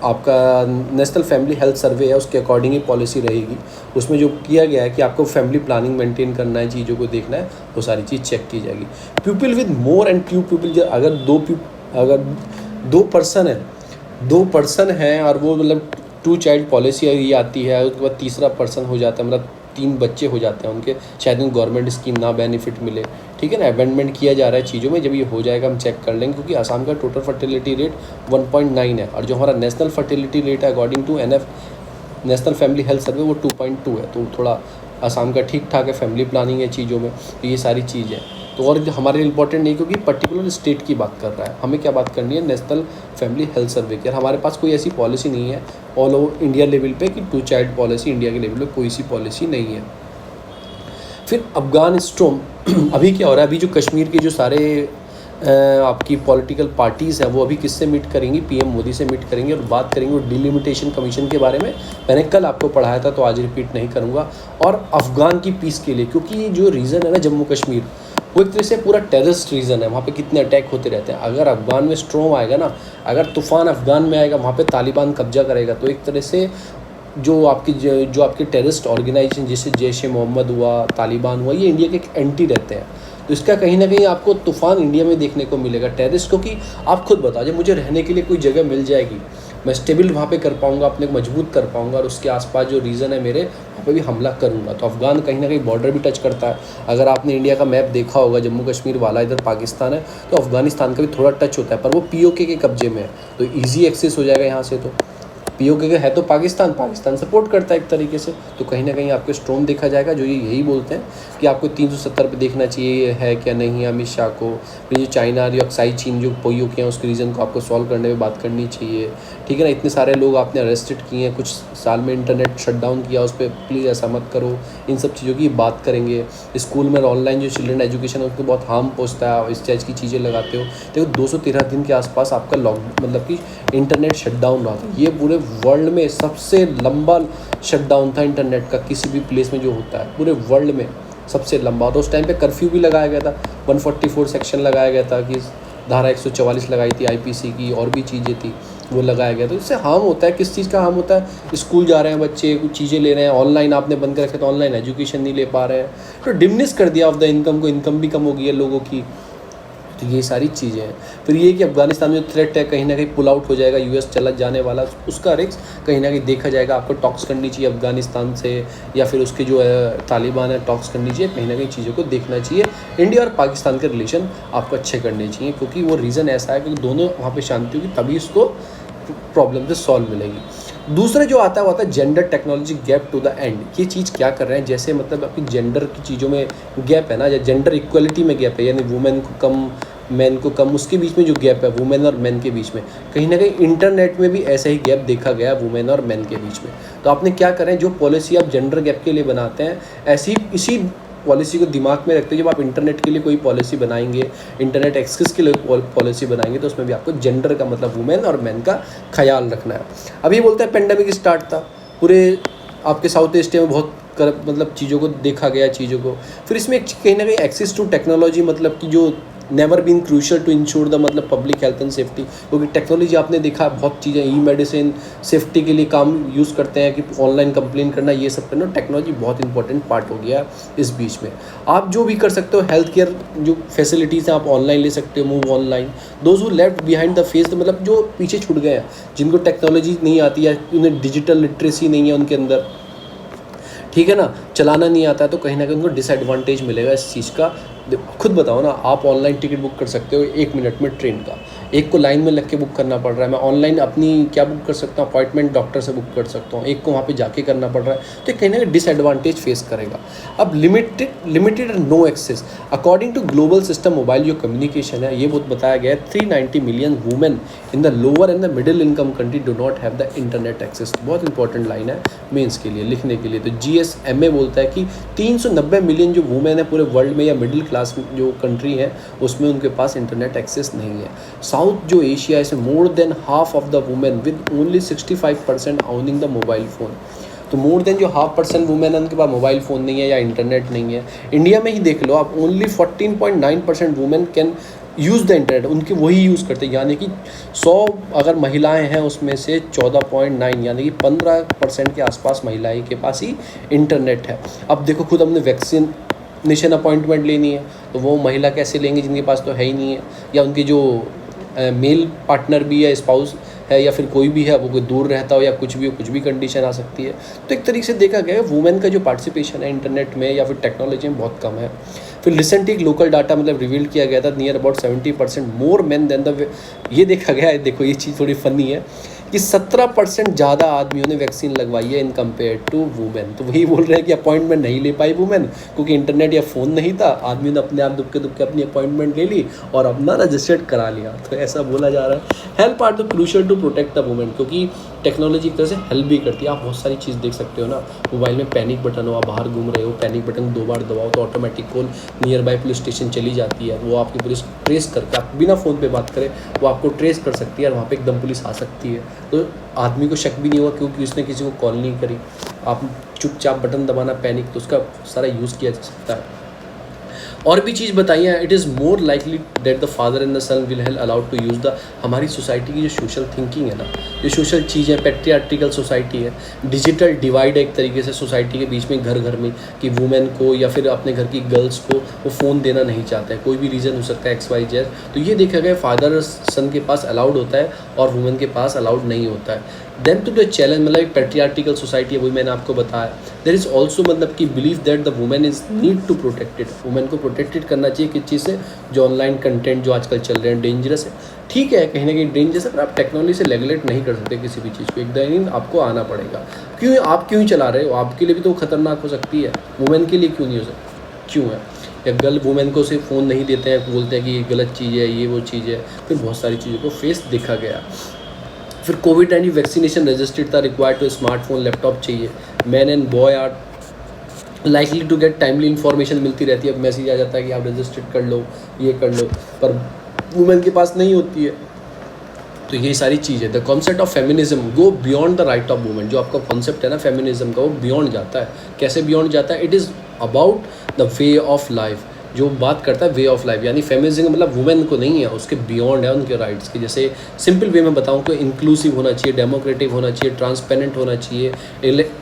आपका नेशनल फैमिली हेल्थ सर्वे है, उसके अकॉर्डिंग ही पॉलिसी रहेगी। उसमें जो किया गया है कि आपको फैमिली प्लानिंग मेंटेन करना है, चीज़ों को देखना है, वो सारी चीज़ चेक की जाएगी। People with more and to people, अगर दो पर्सन है और वो मतलब 2 चाइल्ड पॉलिसी ये आती है, उसके बाद तीसरा पर्सन हो जाता है, मतलब 3 बच्चे हो जाते हैं उनके, शायद उनको गवर्नमेंट स्कीम ना बेनिफिट मिले, ठीक है ना। अमेंडमेंट किया जा रहा है चीज़ों में, जब ये हो जाएगा हम चेक कर लेंगे, क्योंकि असम का टोटल फर्टिलिटी रेट 1.9 है और जो हमारा नेशनल फर्टिलिटी रेट है according to NF national family health survey वो 2.2 है। तो थोड़ा असम का ठीक ठाक है, फैमिली प्लानिंग है चीज़ों में, तो ये सारी चीज़ें तो और हमारे लिए इंपॉर्टेंट नहीं, क्योंकि पर्टिकुलर स्टेट की बात कर रहा है। हमें क्या बात करनी है, नेशनल फैमिली हेल्थ सर्वे की। हमारे पास कोई ऐसी पॉलिसी नहीं है ऑल ओवर इंडिया लेवल पे कि 2 चाइल्ड पॉलिसी, इंडिया के लेवल पे कोई सी पॉलिसी नहीं है। फिर अफगान स्ट्रोम अभी क्या हो रहा है, अभी जो कश्मीर के जो सारे आपकी पॉलिटिकल पार्टीज़ हैं वो अभी किससे मीट करेंगी, PM मोदी से मीट करेंगे और बात करेंगे वो डिलिमिटेशन कमीशन के बारे में। मैंने कल आपको पढ़ाया था तो आज रिपीट नहीं करूँगा। और अफ़गान की पीस के लिए, क्योंकि जो रीज़न है ना जम्मू कश्मीर, वो एक तरह से पूरा टेररिस्ट रीजन है, वहाँ पे कितने अटैक होते रहते हैं। अगर अफ़गान में स्ट्रॉम आएगा ना, अगर तूफ़ान अफ़गान में आएगा, वहाँ पे तालिबान कब्जा करेगा, तो एक तरह से जो आपके टेररिस्ट ऑर्गेनाइजेशन जैसे जैश ए मोहम्मद हुआ, तालिबान हुआ, ये इंडिया के एक एंटी रहते हैं। तो इसका कहीं ना कहीं आपको तूफ़ान इंडिया में देखने को मिलेगा टेररिस्ट, क्योंकि आप खुद बताओ, जब मुझे रहने के लिए कोई जगह मिल जाएगी, मैं स्टेबल वहाँ पे कर पाऊँगा, अपने को मजबूत कर पाऊँगा, और उसके आसपास जो रीजन है मेरे, वहाँ पे भी हमला करूँगा। तो अफ़गान कहीं ना कहीं बॉर्डर भी टच करता है। अगर आपने इंडिया का मैप देखा होगा, जम्मू कश्मीर वाला इधर पाकिस्तान है, तो अफ़गानिस्तान का भी थोड़ा टच होता है, पर वो POK के कब्जे में है, तो ईजी एक्सेस हो जाएगा यहाँ से। तो POK का है तो पाकिस्तान सपोर्ट करता है एक तरीके से, तो कहीं ना कहीं आपको स्ट्रॉन्ग देखा जाएगा। जो ये यही बोलते हैं कि आपको 370 पे देखना चाहिए है क्या नहीं है अमित शाह को। फिर जो चाइना जो अक्साई चीन जो POK हैं उसके रीज़न को आपको सॉल्व करने में बात करनी चाहिए, ठीक है ना। इतने सारे लोग आपने अरेस्टेड किए हैं, कुछ साल में इंटरनेट शटडाउन किया, उस पर प्लीज़ ऐसा मत करो। इन सब चीज़ों की बात करेंगे। स्कूल में ऑनलाइन जो चिल्ड्रन एजुकेशन है उसको बहुत हार्म पहुँचता है, इस चीज़ की चीज़ें लगाते हो। देखो 213 दिन के आसपास आपका मतलब कि इंटरनेट शटडाउन रहा था। ये पूरे वर्ल्ड में सबसे लंबा शटडाउन था इंटरनेट का, किसी भी प्लेस में जो होता है पूरे वर्ल्ड में सबसे लंबा। और उस टाइम पे कर्फ्यू भी लगाया गया था, 144 सेक्शन लगाया गया था, कि धारा 144 लगाई थी IPC की, और भी चीज़ें थी वो लगाया गया। तो इससे हार्म होता है, किस चीज़ का हार्म होता है, स्कूल जा रहे हैं बच्चे, कुछ चीज़ें ले रहे हैं, ऑनलाइन आपने बंद कर रखे तो ऑनलाइन एजुकेशन नहीं ले पा रहे हैं, तो डिमिनिश कर दिया ऑफ द इनकम को, इनकम भी कम हो गई है लोगों की। तो ये सारी चीज़ें हैं। फिर ये कि अफगानिस्तान में जो थ्रेट है कहीं ना कहीं पुल आउट हो जाएगा, US चला जाने वाला, उसका रिस्क कहीं ना कहीं देखा जाएगा। आपको टॉक्स करनी चाहिए अफगानिस्तान से, या फिर उसके जो तालिबान है टॉक्स करनी चाहिए, कहीं ना कहीं चीज़ों को देखना चाहिए। इंडिया और पाकिस्तान के रिलेशन आपको अच्छे करने चाहिए, क्योंकि वो रीज़न ऐसा है कि दोनों वहाँ पर शांति होगी, तभी उसको प्रॉब्लम से सॉल्व मिलेगी। दूसरा जो आता है वो आता है gender technology gap to the end. ये चीज़ क्या कर रहे हैं, जैसे मतलब आपकी जेंडर की चीज़ों में गैप है ना, या जेंडर इक्वलिटी में गैप है, यानी वुमेन को कम मैन को कम, उसके बीच में जो गैप है वुमेन और मैन के बीच में, कहीं ना कहीं इंटरनेट में भी ऐसा ही गैप देखा गया है वुमेन और मैन के बीच में। तो आपने क्या करें, जो पॉलिसी आप जेंडर गैप के लिए बनाते हैं, ऐसी इसी पॉलिसी को दिमाग में रखते हुए जब आप इंटरनेट के लिए कोई पॉलिसी बनाएंगे, इंटरनेट एक्सेस के लिए पॉलिसी बनाएंगे, तो उसमें भी आपको जेंडर का मतलब वुमेन और मैन का ख्याल रखना है। अभी बोलते हैं पेंडेमिक स्टार्ट था, पूरे आपके साउथ एशिया में बहुत मतलब चीज़ों को देखा गया चीज़ों को। फिर इसमें कहीं ना कहीं एक्सेस टू टेक्नोलॉजी, मतलब कि जो never been crucial to ensure the मतलब पब्लिक हेल्थ एंड सेफ्टी, क्योंकि टेक्नोलॉजी आपने देखा बहुत चीज़ें ई-मेडिसिन सेफ्टी के लिए काम यूज़ करते हैं, कि ऑनलाइन कंप्लेन करना, ये सब करना, टेक्नोलॉजी बहुत इंपॉर्टेंट पार्ट हो गया है इस बीच में। आप जो भी कर सकते हो, हेल्थ केयर जो फैसिलिटीज़ हैं आप ऑनलाइन ले सकते हो, move online. Those who left behind the face, मतलब जो पीछे छूट गए हैं, जिनको टेक्नोलॉजी नहीं आती है, उन्हें डिजिटल लिटरेसी नहीं है उनके अंदर, ठीक है ना, चलाना नहीं आता है, तो कहीं ना कहीं उनको डिसएडवांटेज मिलेगा इस चीज़ का। खुद बताओ ना, आप ऑनलाइन टिकट बुक कर सकते हो 1 मिनट में ट्रेन का, एक को लाइन में लग के बुक करना पड़ रहा है। मैं ऑनलाइन अपनी क्या बुक कर सकता हूँ, अपॉइंटमेंट डॉक्टर से बुक कर सकता हूँ, एक को वहाँ पे जाके करना पड़ रहा है, तो कहीं ना कहीं डिसएडवांटेज फेस करेगा। अब limited and no access according to global system mobile जो कम्युनिकेशन है, ये बहुत बताया गया है 390 million women in the lower and the middle income country do not have the internet access. बहुत इंपॉर्टेंट लाइन है मेंस के लिए लिखने के लिए। तो GSMA बोलता है कि 390 मिलियन जो वुमेन है पूरे वर्ल्ड में या मिडिल क्लास जो कंट्री है उसमें उनके पास इंटरनेट एक्सेस नहीं है। साउथ जो एशिया है इसमें more than half of the women with only 65% ऑनिंग the mobile phone. तो मोर देन जो 50% वुमेन है उनके पास मोबाइल फ़ोन नहीं है या इंटरनेट नहीं है। इंडिया में ही देख लो आप, only 14.9% women can use the internet, उनके वही यूज़ करते हैं। यानी कि 100 अगर महिलाएं हैं उसमें से 14.9 यानी कि 15% के आसपास महिलाएं के पास ही इंटरनेट है। अब देखो खुद हमने वैक्सीनेशन अपॉइंटमेंट लेनी है तो वो महिला कैसे लेंगे जिनके पास तो है ही नहीं है, या उनकी जो मेल पार्टनर भी है, स्पाउस है, या फिर कोई भी है वो कोई दूर रहता हो या कुछ भी हो, कुछ भी कंडीशन आ सकती है। तो एक तरीके से देखा गया है वुमेन का जो पार्टिसिपेशन है इंटरनेट में या फिर टेक्नोलॉजी में बहुत कम है। फिर रिसेंटली एक लोकल डाटा मतलब रिवील किया गया था near about 70% more man than the, ये देखा गया है, देखो ये चीज़ थोड़ी फनी है कि 17% ज़्यादा आदमियों ने वैक्सीन लगवाई है इन कंपेयर टू वुमेन। तो वही बोल रहे हैं कि अपॉइंटमेंट नहीं ले पाई वुमेन क्योंकि इंटरनेट या फ़ोन नहीं था, आदमी ने अपने आप दुबके दुबके अपनी अपॉइंटमेंट ले ली और अपना रजिस्टर्ड करा लिया। तो ऐसा बोला जा रहा है। Help are the crucial to protect the women, क्योंकि टेक्नोलॉजी एक तरह से हेल्प भी करती है। आप बहुत सारी चीज़ देख सकते हो ना, मोबाइल में पैनिक बटन हो, आप बाहर घूम रहे हो, पैनिक बटन 2 बार दबाओ तो automatic call near by police station चली जाती है। वो आपकी पुलिस ट्रेस करके, आप बिना फ़ोन पे बात करें वो आपको ट्रेस कर सकती है और वहाँ पे एकदम पुलिस आ सकती है। तो आदमी को शक भी नहीं होगा क्योंकि उसने किसी को कॉल नहीं करी। आप चुपचाप बटन दबाना पैनिक, तो उसका सारा यूज़ किया जा सकता है। और भी चीज़ बताइए, it is more likely that the father and the son will help allowed to use the, हमारी सोसाइटी की जो सोशल थिंकिंग है ना, जो सोशल चीज़ है, पैट्रियार्टिकल सोसाइटी है, डिजिटल डिवाइड है एक तरीके से सोसाइटी के बीच में, घर घर में, कि वुमेन को या फिर अपने घर की गर्ल्स को वो फ़ोन देना नहीं चाहते हैं। कोई भी रीज़न हो सकता है XYZ। तो ये देखा गया फादर सन के पास अलाउड होता है और वुमेन के पास अलाउड नहीं होता है। देन टू द चैलेंज, मतलब एक पैट्रियार्टिकल सोसाइटी है, वही मैंने आपको बताया। देयर इज़ ऑल्सो मतलब कि believe that the women is need to protected, women को प्रोटेक्टेड करना चाहिए किस चीज़ से, जो ऑनलाइन कंटेंट जो आजकल चल रहे हैं डेंजरस है। ठीक है कहीं ना कहीं डेंजरस है, पर आप टेक्नोलॉजी से रेगुलेट नहीं कर सकते किसी भी चीज़ को, एक दिन आपको आना पड़ेगा। क्यों आप क्यों ही चला रहे हो, आपके लिए भी तो खतरनाक हो सकती है, वुमेन के लिए क्यों नहीं हो सकती, क्यों है? या गर्ल वुमेन को सिर्फ फ़ोन नहीं देते हैं, बोलते हैं कि ये गलत चीज़ है, ये वो चीज़ है, फिर बहुत सारी चीज़ों को फेस देखा गया। फिर कोविड-19 वैक्सीनेशन रजिस्टर्ड था, रिक्वायर्ड टू स्मार्टफोन लैपटॉप चाहिए। Man and boy are likely to get timely information मिलती रहती है, अब मैसेज आ जाता है कि आप रजिस्टर्ड कर लो, ये कर लो, पर वुमेन के पास नहीं होती है। तो ये सारी चीज़ है। The concept of feminism go beyond the right of women, जो आपका कॉन्सेप्ट है ना फेमिनिज्म का, वो बियॉन्ड जाता है। कैसे बियॉन्ड जाता है? It is about the way of life, जो बात करता है वे ऑफ लाइफ, यानी फेमिनिज्म मतलब वुमेन को नहीं है, उसके बियॉन्ड है उनके राइट्स की। जैसे सिंपल वे में बताऊं तो इंक्लूसिव होना चाहिए, डेमोक्रेटिक होना चाहिए, ट्रांसपेरेंट होना चाहिए,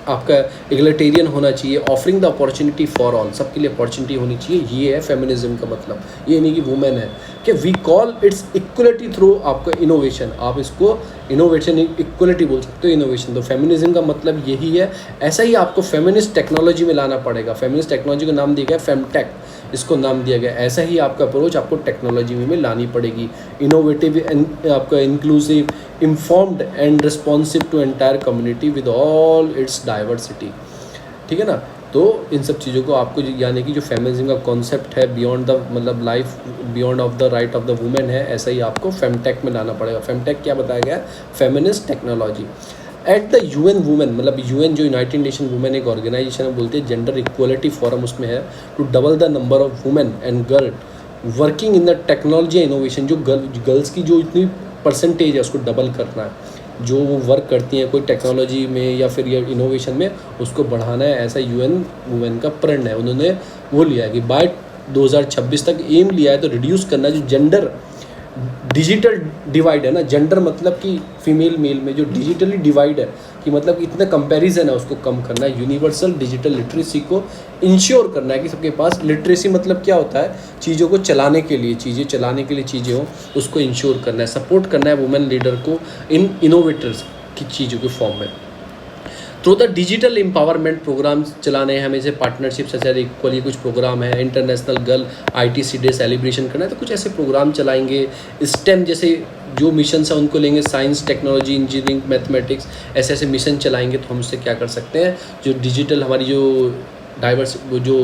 आपका इगलिटेरियन होना चाहिए, offering the opportunity for all, सबके लिए अपॉर्चुनिटी होनी चाहिए। ये है फेमिनिज्म का मतलब। ये नहीं कि वुमेन है, कि we call it's equality through आपका इनोवेशन, आप इसको इनोवेशन इक्वलिटी बोल सकते हो, इनोवेशन। तो फेमिनिज्म का मतलब यही है। ऐसा ही आपको फेमिनिस्ट टेक्नोलॉजी में लाना पड़ेगा। फेमिनिस्ट टेक्नोलॉजी का नाम दिया गया फेमटेक, इसको नाम दिया गया। ऐसा ही आपका अप्रोच आपको टेक्नोलॉजी में लानी पड़ेगी। इनोवेटिव, आपका inclusive, informed and responsive to entire community with all its diversity. ठीक है ना? तो इन सब चीज़ों को आपको, यानी कि जो फेमिनिज्म का कॉन्सेप्ट है बियॉन्ड द मतलब life beyond of the right of the women है, ऐसा ही आपको फेमटेक में लाना पड़ेगा। फेमटेक क्या बताया गया? Feminist technology. At the UN women, मतलब UN जो यूनाइटेड नेशन वुमेन एक ऑर्गेनाइजेशन है, बोलते हैं जेंडर इक्वलिटी फोरम, उसमें है to double the number of women and girl working in the technology innovation. जो गर्ल्स की जो इतनी परसेंटेज है उसको डबल करना है, जो वो वर्क करती हैं कोई टेक्नोलॉजी में या फिर ये इनोवेशन में, उसको बढ़ाना है। ऐसा UN वुमेन का प्रण है। उन्होंने वो लिया है कि बाय 2026 तक एम लिया है तो रिड्यूस करना जो जेंडर डिजिटल डिवाइड है ना, जेंडर मतलब कि फीमेल मेल में जो डिजिटली डिवाइड है, कि मतलब इतना कंपैरिजन है, उसको कम करना है। यूनिवर्सल डिजिटल लिटरेसी को इंश्योर करना है कि सबके पास लिटरेसी, मतलब क्या होता है, चीज़ों को चलाने के लिए, चीज़ें चलाने के लिए चीज़ें हो, उसको इंश्योर करना है। सपोर्ट करना है वुमेन लीडर को इन इनोवेटर्स की चीज़ों के फॉर्म में। Through the digital empowerment programmes चलाने हैं हमें, से पार्टनरशिप से इक्वली कुछ प्रोग्राम है। International girl ITC day celebration करना है तो कुछ ऐसे प्रोग्राम चलाएंगे। स्टेम जैसे जो मिशन है उनको लेंगे, साइंस, टेक्नोलॉजी, इंजीनियरिंग, मैथमेटिक्स, ऐसे ऐसे मिशन चलाएंगे। तो हम उससे क्या कर सकते हैं, जो डिजिटल हमारी जो डाइवर्स, वो जो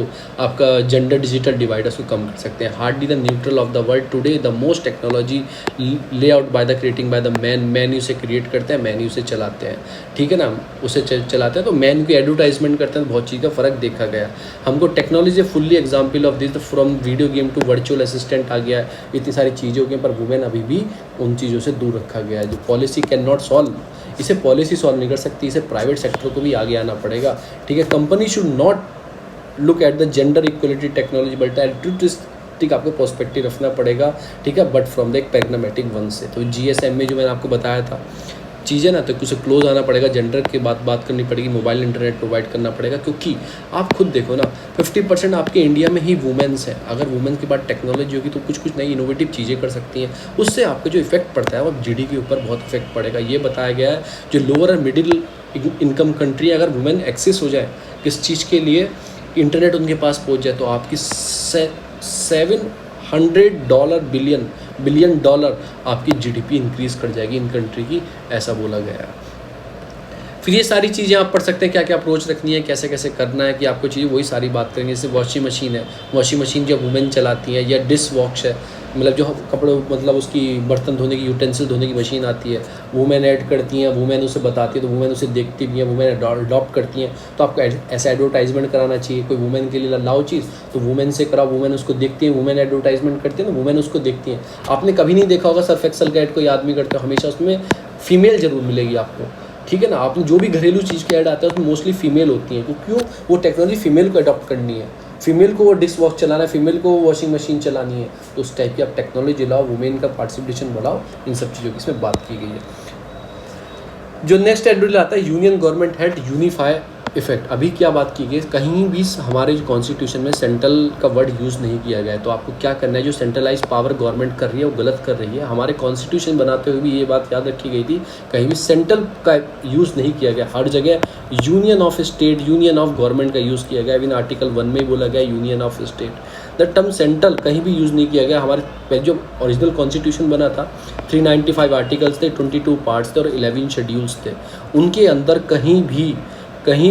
आपका जेंडर डिजिटल डिवाइड है उसको कम कर सकते हैं। Hardly the neutral of the world today the most technology lay out by the creating by the man. Man ही उसे क्रिएट करते हैं, मैन ही उसे चलाते हैं। ठीक है ना? उसे चलाते हैं तो मैन की एडवर्टाइजमेंट करते हैं। तो बहुत चीज़ का फ़र्क देखा गया। हमको technology fully example of this, from video game to virtual assistant आ गया है, इतनी सारी चीज़ें हो गई, पर वुमेन अभी भी उन चीज़ों से दूर रखा गया है। जो पॉलिसी कैन नॉट सॉल्व, इसे पॉलिसी सॉल्व नहीं कर सकती, इसे प्राइवेट सेक्टर को भी आगे आना पड़ेगा। ठीक है? Company should not look at the gender equality technology but at ठीक आपको पर्सपेक्टिव रखना पड़ेगा, ठीक है, बट फ्रॉम द एक पैग्नामेटिक वन से। तो GSM में जो मैंने आपको बताया था चीज़ें ना, तो उसे क्लोज आना पड़ेगा, जेंडर की बात करनी पड़ेगी, मोबाइल इंटरनेट प्रोवाइड करना पड़ेगा, क्योंकि आप खुद देखो ना 50% आपके इंडिया में ही वुमेन्स हैं। अगर वुमेन्स के बाद टेक्नोलॉजी होगी तो कुछ नई इनोवेटिव चीज़ें कर सकती हैं, उससे आपका जो इफेक्ट पड़ता है वो GDP के ऊपर बहुत इफेक्ट पड़ेगा। ये बताया गया है जो लोअर और मिडिल इनकम कंट्री, अगर वुमेन एक्सेस हो जाए किस चीज़ के लिए, इंटरनेट उनके पास पहुँच जाए, तो आपकी $700 बिलियन डॉलर आपकी GDP इंक्रीज़ कर जाएगी इन कंट्री की, ऐसा बोला गया है। फिर ये सारी चीज़ें आप पढ़ सकते हैं, क्या क्या अप्रोच रखनी है, कैसे कैसे करना है, कि आपको चीज़ें वही सारी बात करेंगे। जैसे वॉशिंग मशीन है, वॉशिंग मशीन जो वुमेन चलाती हैं, या डिश वॉश है, मतलब जो कपड़े मतलब उसकी बर्तन धोने की, यूटेंसिल धोने की मशीन आती है, वुमेन ऐड करती हैं, वुमेन उसे बताती है, तो वुमेन उसे देखती भी हैं, वुमेन अडॉप्ट करती हैं। तो आपको ऐसा एडवर्टाइजमेंट कराना चाहिए, कोई वुमेन के लिए लाओ चीज़ तो वुमेन से कराओ, वुमेन उसको देखती है, वुमेन एडवर्टाइजमेंट करती है, तो वुमेन उसको देखती हैं। आपने कभी नहीं देखा होगा सर्फ एक्सेल का ऐड कोई आदमी करते हो, हमेशा उसमें फीमेल जरूर मिलेगी आपको, ठीक है ना। आपने जो भी घरेलू चीज़ के ऐड आता है उसमें मोस्टली फीमेल होती हैं, क्यों? वो टेक्नोलॉजी फीमेल को अडॉप्ट करनी है, फीमेल को वो डिश वॉश चलाना है, फीमेल को वॉशिंग मशीन चलानी है, तो उस टाइप की आप टेक्नोलॉजी लाओ, वुमेन का पार्टिसिपेशन बढ़ाओ, इन सब चीज़ों की इसमें बात की गई है। जो नेक्स्ट एडिटोरियल आता है union government head unify effect. अभी क्या बात की गई, कहीं भी हमारे जो कॉन्स्टिट्यूशन में सेंट्रल का वर्ड यूज़ नहीं किया गया है, तो आपको क्या करना है, जो सेंट्रलाइज पावर गवर्नमेंट कर रही है वो गलत कर रही है। हमारे कॉन्स्टिट्यूशन बनाते हुए भी ये बात याद रखी गई थी, कहीं भी सेंट्रल का यूज़ नहीं किया गया, हर जगह union of state, union of government का यूज़ किया गया। इवन आर्टिकल 1 में बोला गया union of state. The term central कहीं भी यूज़ नहीं किया गया। हमारे जो ओरिजिनल कॉन्स्टिट्यूशन बना था 395 आर्टिकल्स थे, 22 पार्ट्स थे और 11 शेड्यूल्स थे, उनके अंदर कहीं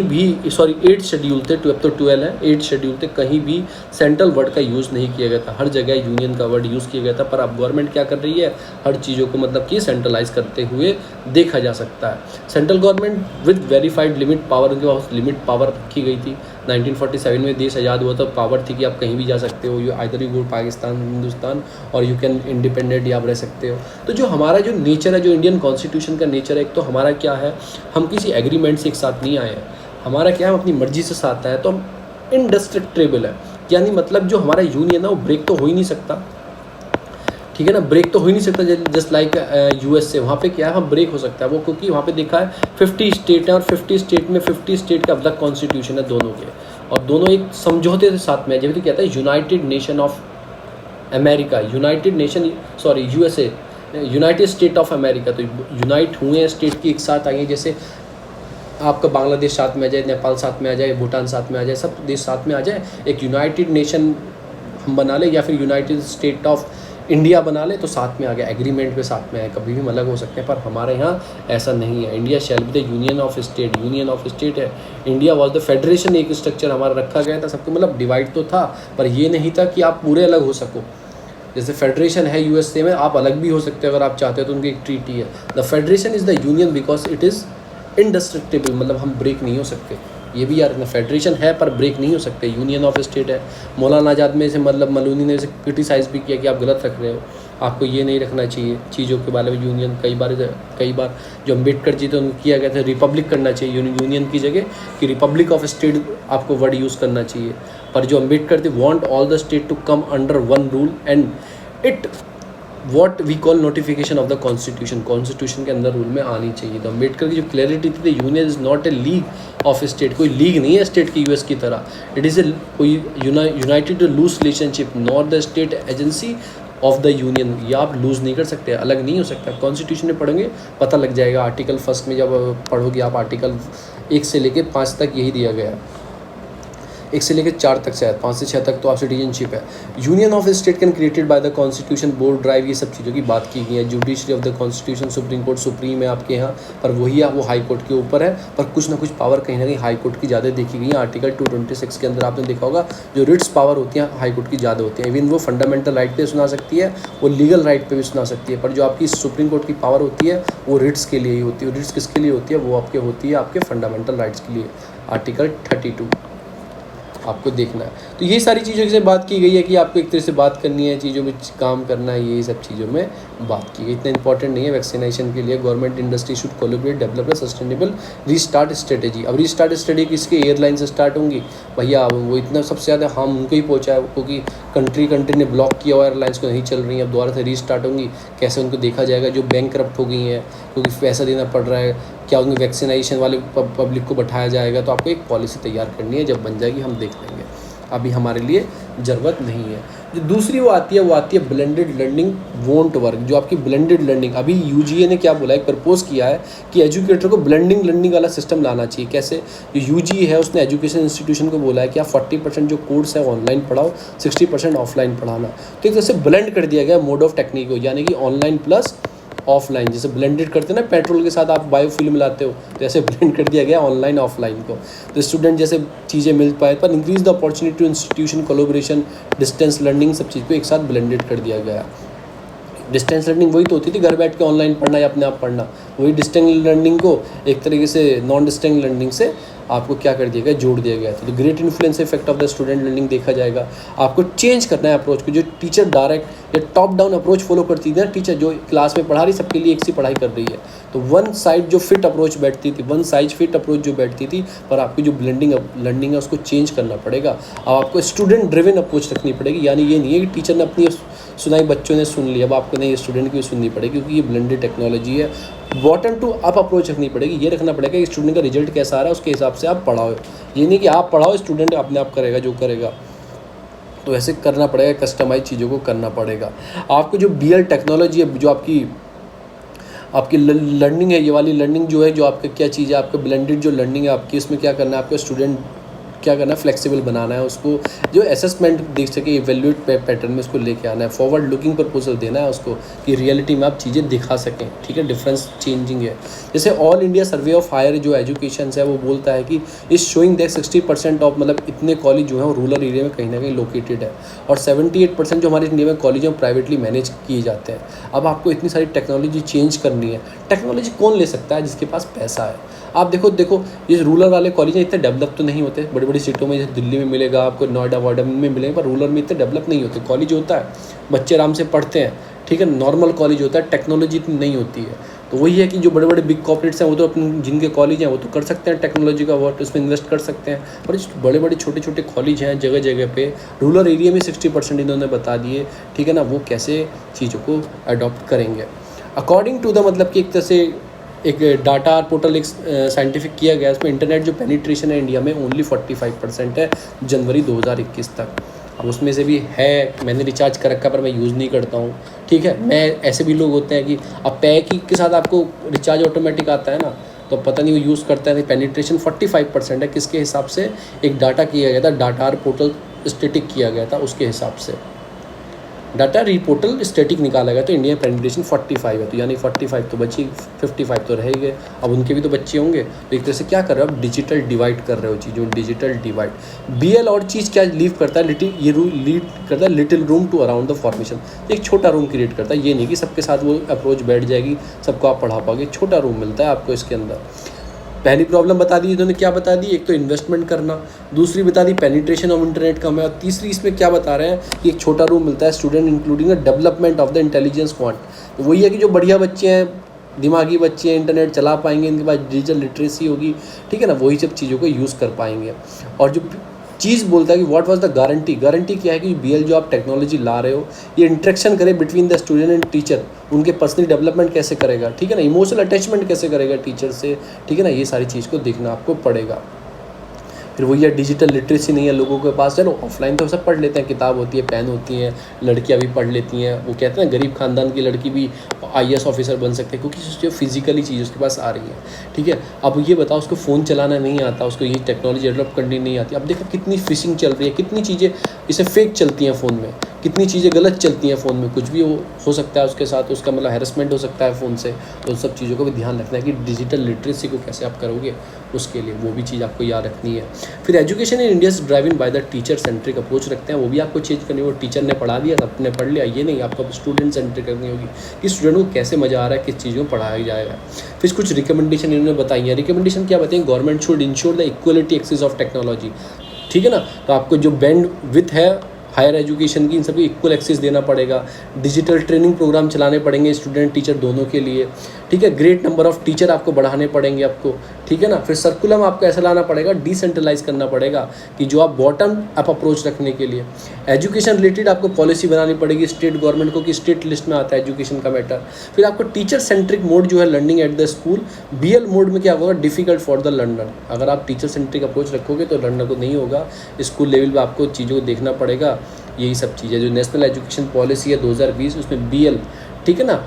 भी 8 शेड्यूल थे, 12 तो 12 है, 8 शेड्यूल थे, कहीं भी सेंट्रल वर्ड का यूज़ नहीं किया गया था, हर जगह यूनियन का वर्ड यूज़ किया गया था। पर अब गवर्नमेंट क्या कर रही है, हर चीज़ों को मतलब कि सेंट्रलाइज करते हुए देखा जा सकता है। Central government with verified limit power, उनके पास लिमिट पावर रखी गई थी। 1947 में देश आज़ाद हुआ था, पावर थी कि आप कहीं भी जा सकते हो, either you go Pakistan, Hindustan, और यू कैन इंडिपेंडेंट आप रह सकते हो। तो जो हमारा जो नेचर है, जो इंडियन कॉन्स्टिट्यूशन का नेचर है, एक तो हमारा क्या है, हम किसी एग्रीमेंट से एक साथ नहीं आए हैं, हमारा क्या है, हम अपनी मर्जी से साथ आए, तो हम इनडिस्ट्रक्टेबल है, यानी मतलब जो हमारा यूनियन है वो ब्रेक तो हो ही नहीं सकता, ठीक है ना, ब्रेक तो हो ही नहीं सकता। जस्ट लाइक USA, वहाँ पे क्या है, हम ब्रेक हो सकता है वो, क्योंकि वहाँ पे देखा है 50 स्टेट हैं, और 50 स्टेट में 50 स्टेट का अलग कॉन्स्टिट्यूशन है दोनों के, और दोनों एक समझौते से साथ में है। जैसे कहता है United nation of America, USA, United state of America, तो यूनाइट हुए हैं स्टेट की, एक साथ आई हैं। जैसे आपका बांग्लादेश साथ में आ जाए, नेपाल साथ में आ जाए, भूटान साथ में आ जाए, सब देश साथ में आ जाए, एक यूनाइटेड नेशन हम बना ले, या फिर यूनाइटेड स्टेट ऑफ इंडिया बना ले, तो साथ में आ गया, एग्रीमेंट पे साथ में है, कभी भी अलग हो सकते हैं। पर हमारे यहाँ ऐसा नहीं है। India shall be the union of state, union of state है। इंडिया वॉज द फेडरेशन, एक स्ट्रक्चर हमारा रखा गया था, सबको मतलब डिवाइड तो था, पर ये नहीं था कि आप पूरे अलग हो सको। जैसे फेडरेशन है USA में, आप अलग भी हो सकते हो अगर आप चाहते हो, तो उनकी एक ट्रीटी है। The federation is the union because it is indestructible, मतलब हम ब्रेक नहीं हो सकते। ये भी यार, फेडरेशन है पर ब्रेक नहीं हो सकते, यूनियन ऑफ स्टेट है। मौलाना आज़ाद में से मतलब मलूनी ने इसे क्रिटिसाइज़ भी किया कि आप गलत रख रहे हो, आपको ये नहीं रखना चाहिए चीज़ों के बारे में यूनियन। कई बार जो अम्बेडकर जी थे उनको किया गया था रिपब्लिक करना चाहिए यूनियन की जगह, कि रिपब्लिक ऑफ स्टेट आपको वर्ड यूज़ करना चाहिए। पर जो अम्बेडकर थे want all the state to come under one rule and it what we call notification of the constitution, constitution के अंदर रूल में आनी चाहिए। तो अम्बेडकर की जो क्लैरिटी थी, union is not a league of state, कोई लीग नहीं है स्टेट की US की तरह। इट इज़ ए कोई united loose relationship, not the state agency of the union. ये आप लूज़ नहीं कर सकते, अलग नहीं हो सकता। कॉन्स्टिट्यूशन में पढ़ेंगे पता लग जाएगा, आर्टिकल 1 में जब पढ़ोगे आप, आर्टिकल 1 से लेके 5 तक यही दिया गया है, 1 से लेकर 4 तक, शायद 5 से 6 तक तो आप सिटीजनशिप है। Union of state can created by the constitution, board drive, ये सब चीज़ों की बात की गई है। Judiciary of the constitution, supreme court supreme है आपके यहाँ, पर वही है वो हाई कोर्ट के ऊपर है, पर कुछ ना कुछ पावर कहीं ना कहीं हाई कोर्ट की ज़्यादा देखी गई है। आर्टिकल 226 के अंदर आपने देखा होगा जो रिट्स पावर होती हैं हाई कोर्ट की ज़्यादा होती है। इवन वो फंडामेंटल राइट पे सुना सकती है, वो लीगल राइट पे भी सुना सकती है, पर जो आपकी सुप्रीम कोर्ट की पावर होती है वो रिट्स के लिए ही होती है। रिट्स किसके लिए होती है, वो होती है आपके फंडामेंटल राइट्स के लिए। आर्टिकल 32 आपको देखना है। तो ये सारी चीज़ों से बात की गई है कि आपको एक तरह से बात करनी है, चीज़ों में काम करना है, यही सब चीज़ों में बात की गई। इतना इंपॉर्टेंट नहीं है वैक्सीनेशन के लिए। Government industry should collaborate develop sustainable restart strategy. अब रीस्टार्ट स्ट्रेटेजी किसके, एयरलाइन से स्टार्ट होंगी भैया। वो इतना सबसे ज़्यादा हार्म उनको ही पहुँचा है, क्योंकि कंट्री ने ब्लॉक किया हुआ एयरलाइंस को नहीं चल रही हैं, अब दोबारा से रीस्टार्ट होंगी। कैसे उनको देखा जाएगा जो बैंकरप्ट हो गई हैं क्योंकि पैसा देना पड़ रहा है, क्या उनमें वैक्सीनेशन वाले पब्लिक को बैठाया जाएगा। तो आपको एक पॉलिसी तैयार करनी है, जब बन जाएगी हम देख लेंगे, अभी हमारे लिए ज़रूरत नहीं है। जो दूसरी वो आती है ब्लेंडेड लर्निंग वोंट वर्क। जो आपकी ब्लेंडेड लर्निंग, अभी यूजीए ने क्या बोला है, प्रपोज किया है कि एजुकेटर को ब्लेंडिंग लर्निंग वाला सिस्टम लाना चाहिए। कैसे, जो यूजीए है उसने एजुकेशन इंस्टीट्यूशन को बोला है कि आप 40% जो कोर्स है ऑनलाइन पढ़ाओ, 60% ऑफलाइन पढ़ाना। तो एक तरह से ब्लेंड कर दिया गया मोड ऑफ टेक्निक को, यानी कि ऑनलाइन प्लस ऑफलाइन। जैसे ब्लेंडेड करते हैं ना, पेट्रोल के साथ आप बायोफ्यूल मिलाते हो, तो ऐसे ब्लेंड कर दिया गया ऑनलाइन ऑफलाइन को। तो स्टूडेंट जैसे चीज़ें मिल पाए, पर increase the opportunity to institution collaboration, distance learning, सब चीज़ को एक साथ ब्लेंडेड कर दिया गया। डिस्टेंस लर्निंग वही तो होती थी, घर बैठ के ऑनलाइन पढ़ना या अपने आप पढ़ना। वही डिस्टेंस लर्निंग को एक तरीके से नॉन डिस्टेंस लर्निंग से आपको क्या कर दिया गया, जोड़ दिया गया था। तो great influence effect of the student learning देखा जाएगा। आपको चेंज करना है अप्रोच को। जो टीचर डायरेक्ट या टॉप डाउन अप्रोच फॉलो करती थी ना, टीचर जो क्लास में पढ़ा रही सबके लिए एक सी पढ़ाई कर रही है, तो वन साइड जो फिट अप्रोच बैठती थी, वन साइज फिट अप्रोच जो बैठती थी, पर आपकी जो ब्लेंडिंग लर्निंग है उसको चेंज करना पड़ेगा। अब आपको स्टूडेंट ड्रिवन अप्रोच रखनी पड़ेगी, यानी ये नहीं है कि टीचर ने अपनी सुनाई, बच्चों ने सुन ली, अब आपको नहीं स्टूडेंट की सुननी पड़ेगी, क्योंकि ये ब्लेंडेड टेक्नोलॉजी है। बॉटम टू अप अप्रोच रखनी पड़ेगी। ये रखना पड़ेगा कि स्टूडेंट का रिजल्ट कैसा आ रहा है उसके हिसाब से आप पढ़ाओ। ये नहीं कि आप पढ़ाओ स्टूडेंट अपने आप करेगा जो करेगा। तो ऐसे करना पड़ेगा, कस्टमाइज चीज़ों को करना पड़ेगा। आपको जो BL टेक्नोलॉजी है, जो आपकी लर्निंग है, ये वाली लर्निंग जो है, जो आपका क्या चीज़ है, आपका ब्लेंडेड जो लर्निंग है आपकी, इसमें क्या करना है, आपका स्टूडेंट क्या करना है, फ्लेक्सिबल बनाना है उसको, जो असेसमेंट देख सके, इवेल्यूएट पैटर्न में इसको लेके आना है, फॉरवर्ड लुकिंग प्रपोजल देना है उसको कि रियलिटी में आप चीज़ें दिखा सकें। ठीक है, डिफरेंस चेंजिंग है। जैसे all India survey of higher जो एजुकेशन है वो बोलता है कि इस शोइंग दैट 60% ऑफ, मतलब इतने कॉलेज जो हैं वो रूरल एरिया में कहीं ना कहीं लोकेटेड है, और 78% जो हमारे इंडिया में कॉलेज हैं प्राइवेटली मैनेज किए जाते हैं। अब आपको इतनी सारी टेक्नोलॉजी चेंज करनी है। टेक्नोलॉजी कौन ले सकता है, जिसके पास पैसा है। आप देखो ये रूरल वाले कॉलेज हैं, इतने डेवलप तो नहीं होते। बड़ी बड़ी सिटियों में, जैसे दिल्ली में मिलेगा आपको, नोएडा वोएडा में मिलेगा, पर रूरल में इतने डेवलप नहीं होते। कॉलेज होता है, बच्चे आराम से पढ़ते हैं, ठीक है, नॉर्मल कॉलेज होता है, टेक्नोलॉजी इतनी नहीं होती है। तो वही है कि जो बड़े बड़े बिग कॉर्पोरेट्स हैं वो तो अपने जिनके कॉलेज हैं वो तो कर सकते हैं टेक्नोलॉजी का वर्क, उसमें इन्वेस्ट कर सकते हैं। पर बड़े बड़े छोटे छोटे कॉलेज हैं जगह जगह पे, रूरल एरिया में 60% इन्होंने बता दिए, ठीक है ना, वो कैसे चीज़ों को अडॉप्ट करेंगे अकॉर्डिंग टू द, मतलब कि एक तरह से एक डाटा पोर्टल एक साइंटिफिक किया गया, उसमें इंटरनेट जो पेनिट्रेशन है इंडिया में ओनली 45% है जनवरी 2021 तक। अब उसमें से भी है, मैंने रिचार्ज कर रखा पर मैं यूज़ नहीं करता हूँ, ठीक है। मैं ऐसे भी लोग होते हैं कि अब पैक के साथ आपको रिचार्ज ऑटोमेटिक आता है ना, तो पता नहीं वो यूज़ करता है। पेनिट्रेशन 45% है, किसके हिसाब से, एक डाटा किया गया था, डाटा पोर्टल स्टैटिक किया गया था, उसके हिसाब से डाटा रिपोर्टल स्टैटिक निकाला गया, तो इंडिया पेनिट्रेशन 45 है, तो यानी 45 तो बची, 55 तो रह गए। अब उनके भी तो बच्चे होंगे, तो एक तरह से क्या कर रहे हो, अब डिजिटल डिवाइड कर रहे हो चीज़ों, डिजिटल डिवाइड। BL और चीज़ क्या लीव करता है, लीड करता है little room to around the formation. एक छोटा रूम क्रिएट करता है, ये नहीं कि सबके साथ वो अप्रोच बैठ जाएगी, सबको आप पढ़ा पाओगे, छोटा रूम मिलता है आपको इसके अंदर। पहली प्रॉब्लम बता दी इन्होंने, क्या बता दी, एक तो इन्वेस्टमेंट करना, दूसरी बता दी पेनिट्रेशन ऑफ इंटरनेट कम है, और तीसरी इसमें क्या बता रहे हैं कि एक छोटा रूम मिलता है student including the development of the intelligence quant. तो वही है कि जो बढ़िया बच्चे हैं, दिमागी बच्चे हैं, इंटरनेट चला पाएंगे, इनके पास डिजिटल लिटरेसी होगी, ठीक है ना, वही सब चीज़ों को यूज़ कर पाएंगे। और जो चीज़ बोलता है कि what was the guarantee, guarantee क्या है कि BL जो आप टेक्नोलॉजी ला रहे हो ये इंटरेक्शन करे between the student and teacher, उनके पर्सनल डेवलपमेंट कैसे करेगा, ठीक है ना, इमोशनल अटैचमेंट कैसे करेगा टीचर से, ठीक है ना, ये सारी चीज़ को देखना आपको पड़ेगा। फिर वही है, डिजिटल लिटरेसी नहीं है लोगों के पास, चलो ऑफलाइन तो सब पढ़ लेते हैं, किताब होती है, पेन होती हैं, लड़कियां भी पढ़ लेती हैं, वो कहते हैं गरीब खानदान की लड़की भी IAS ऑफिसर बन सकते हैं, क्योंकि उसकी फिजिकली चीज़ उसके पास आ रही है, ठीक है। अब ये बताओ, उसको फ़ोन चलाना नहीं आता, उसको ये टेक्नोलॉजी डेवलप करनी नहीं आती। अब देखो कितनी फिशिंग चल रही है, कितनी चीज़ें इसे फेक चलती हैं फ़ोन में, कितनी चीज़ें गलत चलती हैं फ़ोन में, कुछ भी हो सकता है उसके साथ, उसका मतलब हैरेसमेंट हो सकता है फ़ोन से। तो उन सब चीज़ों का भी ध्यान रखना है कि डिजिटल लिटरेसी को कैसे आप करोगे, उसके लिए वो भी चीज़ आपको याद रखनी है। फिर education in India driving by the teacher centric approach रखते हैं, वो भी आपको चेंज करनी होगी। टीचर ने पढ़ा दिया, सबने पढ़ लिया, ये नहीं, आपको स्टूडेंट सेंट्रिक करनी होगी कि स्टूडेंट को कैसे मज़ा आ रहा है, किस चीज़ में पढ़ाया जाएगा। फिर कुछ रिकमेंडेशन इन्होंने बताई है। रिकमेंडेशन क्या बताएंगे, government should ensure the equality access of technology, ठीक है ना। तो आपको जो बैंड विथ है हायर एजुकेशन की, इन सबको इक्वल एक्सेस देना पड़ेगा। डिजिटल ट्रेनिंग प्रोग्राम चलाने पड़ेंगे स्टूडेंट टीचर दोनों के लिए, ठीक है। ग्रेट नंबर ऑफ टीचर आपको बढ़ाने पड़ेंगे आपको, ठीक है ना। फिर सर्कुलम आपको ऐसा लाना पड़ेगा, डिसेंट्रलाइज करना पड़ेगा कि जो आप बॉटम अप अप्रोच रखने के लिए एजुकेशन रिलेटेड आपको पॉलिसी बनानी पड़ेगी स्टेट गवर्नमेंट को कि स्टेट लिस्ट में आता है एजुकेशन का मैटर। फिर आपको टीचर सेंट्रिक मोड जो है learning at the school, BL mode में क्या होगा, डिफिकल्ट फॉर द लर्नर। अगर आप टीचर सेंट्रिक अप्रोच रखोगे तो लर्नर को नहीं होगा, स्कूल लेवल पर आपको चीज़ों को देखना पड़ेगा। यही सब चीज़ें जो नेशनल एजुकेशन पॉलिसी है 2020 उसमें BL, ठीक है ना,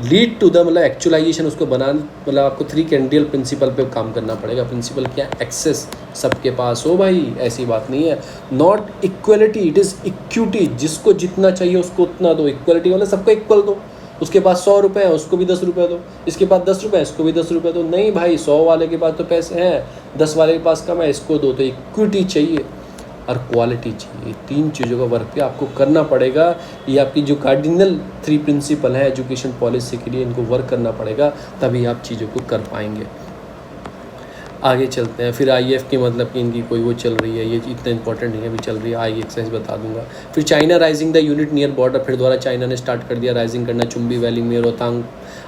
लीड टू द मतलब एक्चुअलाइजेशन उसको बनाना, मतलब आपको 3 कैंडियल प्रिंसिपल पे काम करना पड़ेगा। प्रिंसिपल क्या, एक्सेस सबके पास हो भाई, ऐसी बात नहीं है। Not equality, it is equity, जिसको जितना चाहिए उसको उतना दो। इक्वलिटी मतलब सबको इक्वल दो, उसके पास 100 रुपये है उसको भी 10 रुपये दो, इसके पास 10 रुपये है इसको भी 10 रुपये दो। नहीं भाई, 100 वाले के पास तो पैसे हैं, 10 वाले के पास कम है, इसको दो। तो इक्विटी चाहिए और क्वालिटी चाहिए, 3 चीज़ों का वर्क पे आपको करना पड़ेगा। ये आपकी जो कार्डिनल 3 प्रिंसिपल है एजुकेशन पॉलिसी के लिए, इनको वर्क करना पड़ेगा, तभी आप चीज़ों को कर पाएंगे। आगे चलते हैं। फिर IF की मतलब कि इनकी कोई वो चल रही है, ये इतना इंपॉर्टेंट नहीं है, अभी चल रही है, आई एक्सरसाइज बता दूंगा। फिर China rising the unit near border, फिर दोबारा चाइना ने स्टार्ट कर दिया राइजिंग करना चुम्बी वैली में, रोहतांग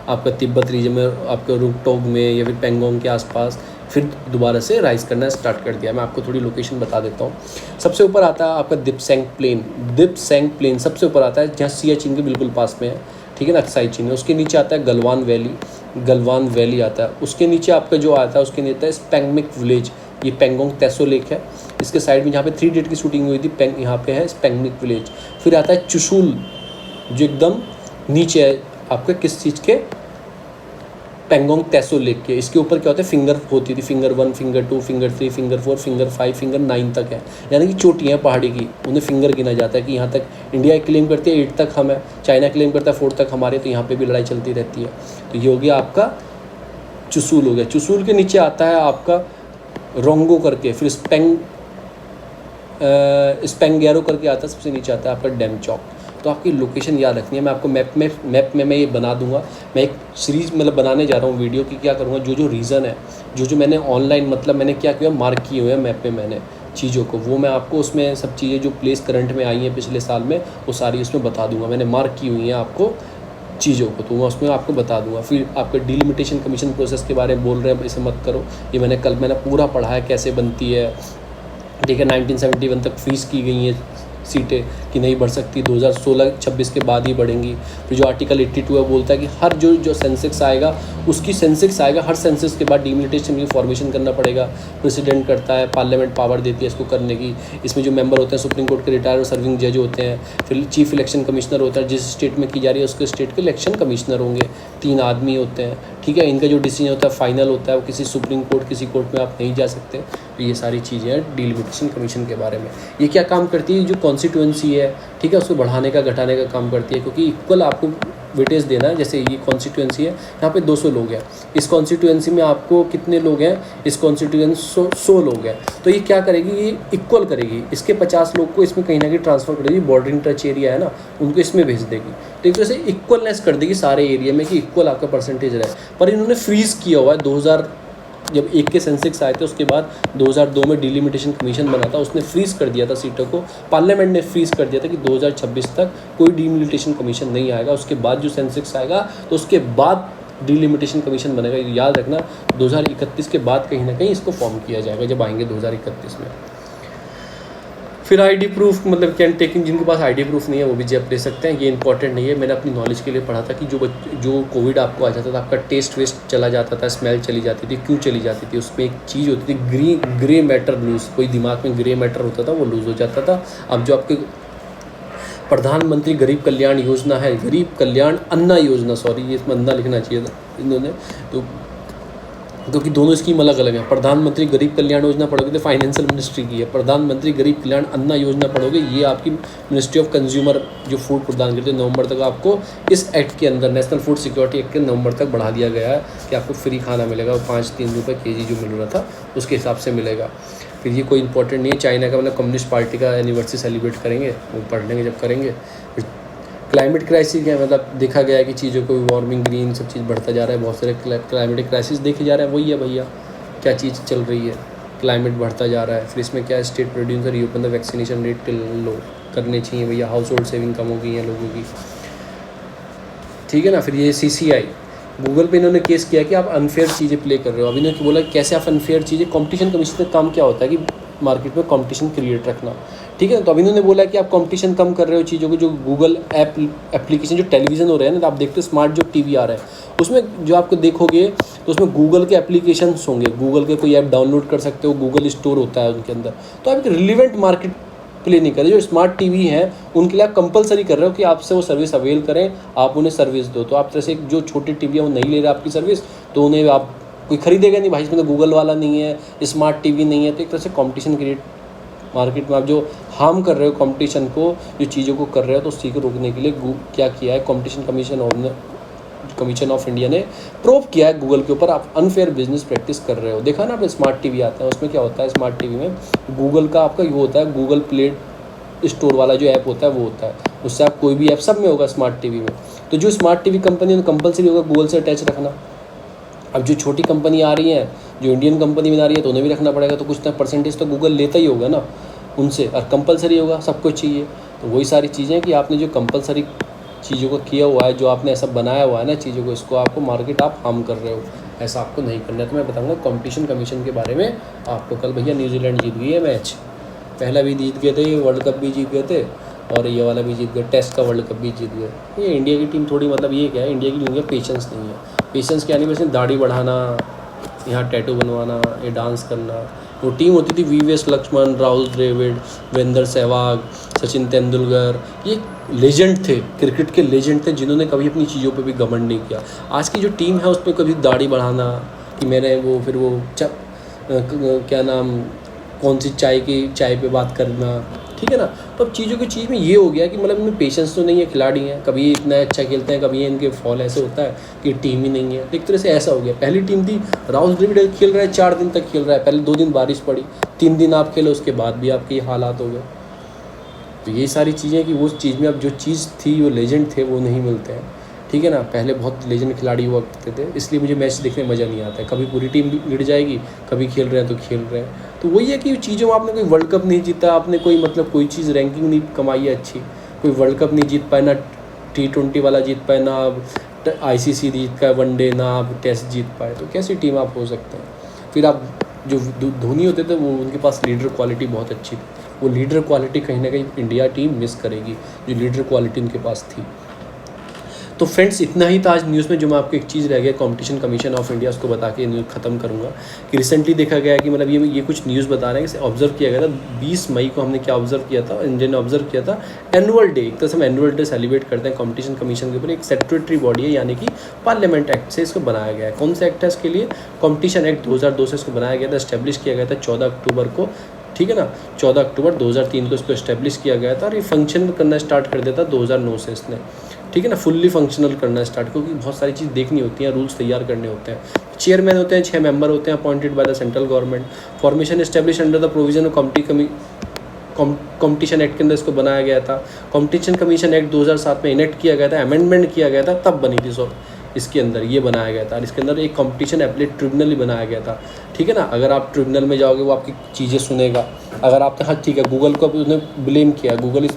आपका तिब्बत रीजन में, आपका रुकटोग में या फिर पेंगोंग के आसपास फिर दोबारा से राइज करना स्टार्ट कर दिया। मैं आपको थोड़ी लोकेशन बता देता हूँ। सबसे ऊपर आता है आपका दिपसेंग प्लेन, दिपसेंग प्लेन सबसे ऊपर आता है जहाँ सियाचिन के बिल्कुल पास में है, ठीक है ना, अक्साई चीन है। उसके नीचे आता है गलवान वैली, गलवान वैली आता है। उसके नीचे आपका जो आता है उसके नीचे आता है स्पेंगमिक विलेज, ये पेंगोंग तेसो लेक है। इसके साइड में जहाँ पे 3 इडियट की शूटिंग हुई थी, यहाँ पे है स्पेंगमिक विलेज। फिर आता है चुशुल जो एकदम नीचे है आपके किस चीज़ के, पेंगोंग तेसो लेक के। इसके ऊपर क्या होता है, फिंगर होती थी, finger 1, finger 2, finger 3, finger 4, finger 5, finger 9 तक है, यानी कि चोटियाँ पहाड़ी की, उन्हें फिंगर गिना जाता है कि यहाँ तक इंडिया क्लेम करती है 8 तक हम है, चाइना क्लेम करता है 4 तक हमारे, तो यहाँ पे भी लड़ाई चलती रहती है। तो ये हो गया आपका चुसूल हो गया। चुसूल के नीचे आता है आपका रोंगो करके, फिर स्पेंगैरो करके आता है, सबसे नीचे आता है आपका डेमचौक। तो आपकी लोकेशन याद रखनी है। मैं आपको मैप में मैं ये बना दूंगा। मैं एक सीरीज़ मतलब बनाने जा रहा हूँ वीडियो की, क्या करूँगा, जो रीज़न है, जो मैंने ऑनलाइन मतलब मैंने क्या किया, मार्क किए हुए हैं मैप में मैंने चीज़ों को, वो मैं आपको उसमें सब चीज़ें जो प्लेस करंट में आई हैं पिछले साल में, वो सारी उसमें बता दूंगा। मैंने मार्क की हुई हैं आपको चीज़ों को, तो मैं उसमें आपको बता दूंगा। फिर आपके डिलिमिटेशन कमीशन प्रोसेस के बारे में बोल रहे हैं, इसे मत करो, ये मैंने पूरा पढ़ा है कैसे बनती है, ठीक है। 1971 तक फ्रीज़ की गई हैं सीटें कि नहीं बढ़ सकती, 2016-26 के बाद ही बढ़ेंगी। फिर जो आर्टिकल 82 है बोलता है कि हर जो सेंसेक्स आएगा उसकी सेंसेक्स आएगा, हर सेंसेक्स के बाद डिलिमिटेशन की फॉर्मेशन करना पड़ेगा। प्रेसिडेंट करता है, पार्लियामेंट पावर देती है इसको करने की। इसमें जो मेंबर होते हैं सुप्रीम कोर्ट के रिटायर्ड और सर्विंग जज होते हैं। फिर चीफ इलेक्शन कमिश्नर होता है, जिस स्टेट में की जा रही है उसके स्टेट के इलेक्शन कमिश्नर होंगे, 3 आदमी होते हैं, ठीक है। इनका जो डिसीजन होता है फाइनल होता है, वो किसी सुप्रीम कोर्ट किसी कोर्ट में आप नहीं जा सकते। तो ये सारी चीज़ें हैं डिलिमिटेशन कमीशन के बारे में। ये क्या काम करती है, जो कॉन्स्टिट्यूएंसी है, ठीक है, उसको बढ़ाने का घटाने का काम करती है, क्योंकि इक्वल आपको वेटेज देना है। जैसे ये कॉन्स्टिट्यूएंसी है, यहाँ पे 200 लोग हैं, इस कॉन्स्टिट्यूएंसी में आपको कितने लोग हैं, इस कॉन्स्टिट्यूएंसी 100 लोग हैं, तो ये क्या करेगी, ये इक्वल करेगी। इसके 50 लोग को इसमें कहीं ना कहीं ट्रांसफ़र करेगी, बॉर्डरिंग टच एरिया है ना, उनको इसमें भेज देगी। तो एक तरह से इक्वलनेस कर देगी सारे एरिया में कि इक्वल आपका परसेंटेज रहे। पर इन्होंने फ्रीज़ किया हुआ है, 2000 जब 1 के सेंसेक्स आए थे उसके बाद 2002 में डिलिमिटेशन कमीशन बना था, उसने फ्रीज़ कर दिया था सीटों को। पार्लियामेंट ने फ्रीज़ कर दिया था कि 2026 तक कोई डिलिमिटेशन कमीशन नहीं आएगा। उसके बाद जो सेंसेक्स आएगा तो उसके बाद डिलिमिटेशन कमीशन बनेगा। याद रखना 2031 के बाद कहीं ना कहीं इसको फॉर्म किया जाएगा, जब आएंगे 2031 में। फिर ID प्रूफ मतलब कैन टेकिंग, जिनके पास ID प्रूफ नहीं है वो भी जेब ले सकते हैं, ये इंपॉर्टेंट नहीं है। मैंने अपनी नॉलेज के लिए पढ़ा था कि जो कोविड आपको आ जाता था, आपका टेस्ट वेस्ट चला जाता था, स्मेल चली जाती थी, क्यों चली जाती थी, उसमें एक चीज़ होती थी ग्रे मैटर लूज, कोई दिमाग में ग्रे मैटर होता था वो लूज़ हो जाता था। अब जो आपके प्रधानमंत्री गरीब कल्याण योजना है, गरीब कल्याण अन्ना योजना, सॉरी ये इसमें अन्ना लिखना चाहिए था इन्होंने, तो क्योंकि दोनों स्कीम अलग अलग हैं। प्रधानमंत्री गरीब कल्याण योजना पढ़ोगे तो फाइनेंशियल मिनिस्ट्री की है, प्रधानमंत्री गरीब कल्याण अन्ना योजना पढ़ोगे ये आपकी मिनिस्ट्री ऑफ कंज्यूमर जो फूड प्रदान करती है। नवंबर तक आपको इस एक्ट के अंदर, नेशनल फूड सिक्योरिटी एक्ट के नवंबर तक बढ़ा दिया गया है कि आपको फ्री खाना मिलेगा, 5-3 रुपये kg जो मिल रहा था उसके हिसाब से मिलेगा। फिर ये कोई इंपॉर्टेंट नहीं है। चाइना का मतलब कम्युनिस्ट पार्टी का एनिवर्सरी सेलिब्रेट करेंगे, वो पढ़ लेंगे जब करेंगे। क्लाइमेट क्राइसिस क्या मतलब देखा गया है कि चीज़ों को वार्मिंग ग्रीन सब चीज़ बढ़ता जा रहा है, बहुत सारे क्लाइमेटिक क्राइसिस देखे जा रहे हैं। वही है भैया क्या चीज़ चल रही है, क्लाइमेट बढ़ता जा रहा है। फिर इसमें क्या है, state producer reopen the vaccination rate till low, करने चाहिए भैया, हाउस होल्ड सेविंग कम हो गई है लोगों की, ठीक है ना। फिर ये CCI गूगल पे इन्होंने केस किया कि आप अनफेयर चीज़ें प्ले कर रहे हो। अभी इन्होंने बोला कैसे आप अनफेयर चीज़ें, कंपटीशन कमीशन का काम क्या होता है कि मार्केट में कंपटीशन क्रिएट रखना, ठीक है ना। तो अभी इन्होंने बोला कि आप कंपटीशन कम कर रहे हो चीज़ों को, जो गूगल एप्लीकेशन जो टेलीविज़न हो रहे हैं ना, तो आप देखते हो स्मार्ट जो TV आ रहा है उसमें जो आपको देखोगे तो उसमें गूगल के एप्लीकेशंस होंगे, गूगल के कोई ऐप डाउनलोड कर सकते हो, गूगल स्टोर होता है उनके अंदर। तो आप एक रिलेवेंट मार्केट प्ले नहीं कर रहे। जो स्मार्ट TV हैं उनके लिए आप कंपलसरी कर रहे हो कि आपसे वो सर्विस अवेल करें, आप उन्हें सर्विस दो। तो आप तरह से जो छोटे TV है वो नहीं ले रहे आपकी सर्विस, तो उन्हें आप कोई खरीदेगा नहीं भाई, इसमें तो गूगल वाला नहीं है, स्मार्ट TV नहीं है। तो एक तरह से कंपटीशन क्रिएट मार्केट में आप जो हार्म कर रहे हो कंपटीशन को, जो चीज़ों को कर रहे हो, तो उसी को रोकने के लिए क्या किया है, कंपटीशन कमीशन ऑफ इंडिया ने प्रूव किया है गूगल के ऊपर आप अनफेयर बिजनेस प्रैक्टिस कर रहे हो। देखा ना आपने स्मार्ट TV आता है, उसमें क्या होता है, स्मार्ट TV में गूगल का आपका ये होता है, गूगल प्ले स्टोर वाला जो ऐप होता है वो होता है, उससे आप कोई भी ऐप सब में होगा स्मार्ट TV में। तो जो स्मार्ट TV कंपनी है कंपलसरी होगा गूगल से अटैच रखना। अब जो छोटी कंपनी आ रही है, जो इंडियन कंपनी में आ रही है, तो उन्हें भी रखना पड़ेगा, तो कुछ ना परसेंटेज तो गूगल लेता ही होगा ना उनसे, और कंपलसरी होगा, सब कुछ चाहिए। तो वही सारी चीज़ें कि आपने जो कंपलसरी चीज़ों को किया हुआ है, जो आपने ऐसा बनाया हुआ है ना चीज़ों को, इसको आपको मार्केट आप हार्म कर रहे हो, ऐसा आपको नहीं करना है। तो मैं बताऊंगा कंपटीशन कमीशन के बारे में आपको कल। भैया न्यूजीलैंड जीत गई है मैच, पहला भी जीत गए थे, ये वर्ल्ड कप भी जीत गए थे, और ये वाला भी जीत गए, टेस्ट का वर्ल्ड कप भी जीत गए। ये इंडिया की टीम थोड़ी, मतलब ये क्या है, इंडिया की टीम का पेशेंस नहीं है। पेशेंस क्या नहीं, बस दाढ़ी बढ़ाना, यहाँ टैटू बनवाना, ये डांस करना। वो टीम होती थी VVS लक्ष्मण, राहुल द्रविड़, वीरेंद्र सहवाग, सचिन तेंदुलकर, ये लेजेंड थे, क्रिकेट के लेजेंड थे, जिन्होंने कभी अपनी चीज़ों पे भी घमंड नहीं किया। आज की जो टीम है उसमें कभी दाढ़ी बढ़ाना कि मैंने वो, फिर वो क्या नाम, कौन सी चाय पे बात करना, ठीक है ना। तो अब चीज़ों की चीज़ में ये हो गया कि मतलब इनमें पेशेंस तो नहीं है, खिलाड़ी हैं, कभी इतना अच्छा खेलते हैं, कभी ये इनके फॉल ऐसे होता है कि टीम ही नहीं है। एक तरह से ऐसा हो गया। पहली टीम थी, राहुल द्रविड़ खेल रहा है 4 दिन तक खेल रहा है, पहले 2 दिन बारिश पड़ी, 3 दिन आप खेले, उसके बाद भी आपके ये हालात हो गए। तो ये सारी चीज़ें कि वो चीज़ में अब जो चीज़ थी, वो लेजेंड थे, वो नहीं मिलते हैं, ठीक है ना। पहले बहुत लेजेंड खिलाड़ी हुआ करते थे, इसलिए मुझे मैच देखने में मज़ा नहीं आता है। कभी पूरी टीम गिर जाएगी, कभी खेल रहे हैं तो खेल रहे हैं। तो वही है कि चीज़ों में आपने कोई वर्ल्ड कप नहीं जीता, आपने कोई मतलब कोई चीज़ रैंकिंग नहीं कमाई है अच्छी, कोई वर्ल्ड कप नहीं जीत पाए, ना T20 वाला जीत पाए, ना आप ICC जीत पाए वनडे, ना आप टेस्ट जीत पाए, तो कैसी टीम आप हो सकते हैं। फिर आप जो धोनी होते थे, वो उनके पास लीडर क्वालिटी बहुत अच्छी थी, वो लीडर क्वालिटी कहीं ना कहीं इंडिया टीम मिस करेगी, जो लीडर क्वालिटी उनके पास थी। तो फ्रेंड्स इतना ही था आज न्यूज़ में। जो मैं आपको एक चीज़ रह गया, कंपटीशन कमीशन ऑफ इंडिया, उसको बता के न्यूज़ ख़त्म करूँगा कि रिसेंटली देखा गया कि मतलब ये कुछ न्यूज़ बता रहे हैं कि ऑब्जर्व किया गया था 20 मई को, हमने क्या ऑब्जर्व किया था, इंडिया ने ऑब्जर्व किया था एनुअल डे। एक तरह से हम एनुअल डे सेलिब्रेट करते हैं कंपटीशन कमीशन के ऊपर। एक स्टैट्यूटरी बॉडी है, यानी कि पार्लियामेंट एक्ट से इसको बनाया गया है। कौन सा एक्ट है इसके लिए, कंपटीशन एक्ट 2002 से इसको बनाया गया था, इस्टेब्लिश किया गया था 14 अक्टूबर को, ठीक है ना। 14 अक्टूबर 2003 को इसको इस्टेब्लिश किया गया था, और ये फंक्शन करना स्टार्ट कर दिया था 2009 से इसने, ठीक है ना, फुल्ली फंक्शनल करना स्टार्ट, क्योंकि बहुत सारी चीज़ देखनी होती हैं, रूल्स तैयार करने होते हैं। चेयरमैन होते हैं, 6 मेंबर होते हैं appointed by the central government. Formation establish under the provision of competition act के अंदर इसको बनाया गया था। कंपटीशन कमीशन एक्ट 2007 में इनेक्ट किया गया था, अमेंडमेंट किया गया था, तब बनी थी। इसके अंदर ये बनाया गया था, और इसके अंदर एक कंपटीशन एपलेट ट्रिब्यूनल ही बनाया गया था, ठीक है ना। अगर आप ट्रिब्यूनल में जाओगे, वो आपकी चीज़ें सुनेगा। अगर आपने, हाँ ठीक है, गूगल को उसने ब्लेम किया, गूगल इस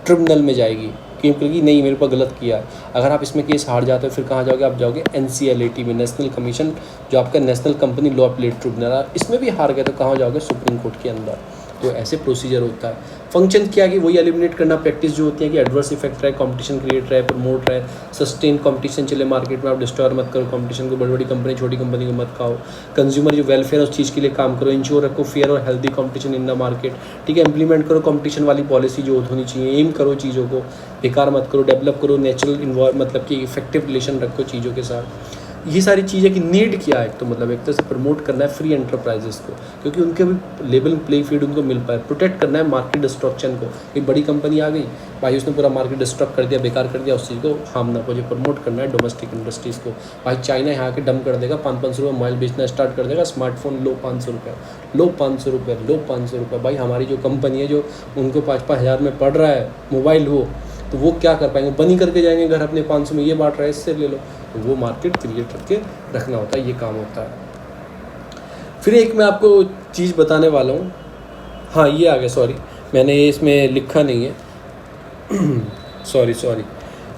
ट्रिब्यूनल में जाएगी क्योंकि नहीं, मेरे पर गलत किया है। अगर आप इसमें केस हार जाते हो, फिर कहाँ जाओगे, आप जाओगे NCLAT में, नेशनल कमीशन, जो आपका national company law appellate tribunal, इसमें भी हार गए तो कहाँ जाओगे, सुप्रीम कोर्ट के अंदर। तो ऐसे प्रोसीजर होता है। फंक्शन क्या कि वही एलिमिनेट करना, प्रैक्टिस जो होती है कि एडवर्स इफेक्ट रहे, कंपटीशन क्रिएट रहे, प्रमोट रहे, सस्टेन कंपटीशन चले मार्केट में, आप डिस्ट्रॉय मत करो कंपटीशन को, बड़ी बड़ी कंपनी छोटी कंपनी को मत खाओ। कंज्यूमर जो वेलफेयर है उस चीज़ के लिए काम करो, इंश्योर रखो फेयर और healthy competition in the market, ठीक है। इंप्लीमेंट करो कंपटीशन वाली पॉलिसी जो होनी चाहिए, एम करो चीज़ों को, बेकार मत करो, डेवलप करो नेचुरल मतलब कि इफेक्टिव रिलेशन रखो चीज़ों के साथ। ये सारी चीज़ें की नीड क्या है, तो मतलब एक तरह से प्रमोट करना है फ्री एंटरप्राइजेस को, क्योंकि उनके भी लेवल प्ले फील्ड उनको मिल पाए। प्रोटेक्ट करना है मार्केट डिस्ट्रक्शन को, एक बड़ी कंपनी आ गई भाई, उसने पूरा मार्केट डिस्ट्रक्ट कर दिया, बेकार कर दिया, उस चीज़ को हार्म ना पहुंचे। प्रमोट करना है डोमेस्टिक इंडस्ट्रीज़ को। भाई चाइना यहाँ के डम कर देगा, 500 रुपये मोबाइल बेचना स्टार्ट कर देगा, स्मार्टफोन लो 500 रुपये, लो 500 रुपये, लो 500 रुपये। भाई हमारी जो कंपनी है, जो उनको 5-5 हज़ार में पड़ रहा है मोबाइल हो, तो वो क्या कर पाएंगे, बनी करके जाएंगे घर अपने 500 में, ये बांट रहा है इससे ले लो। तो वो मार्केट क्रिएट करके रखना होता है, ये काम होता है। फिर एक मैं आपको चीज़ बताने वाला हूँ। हाँ ये आ गया, सॉरी मैंने ये इसमें लिखा नहीं है, सॉरी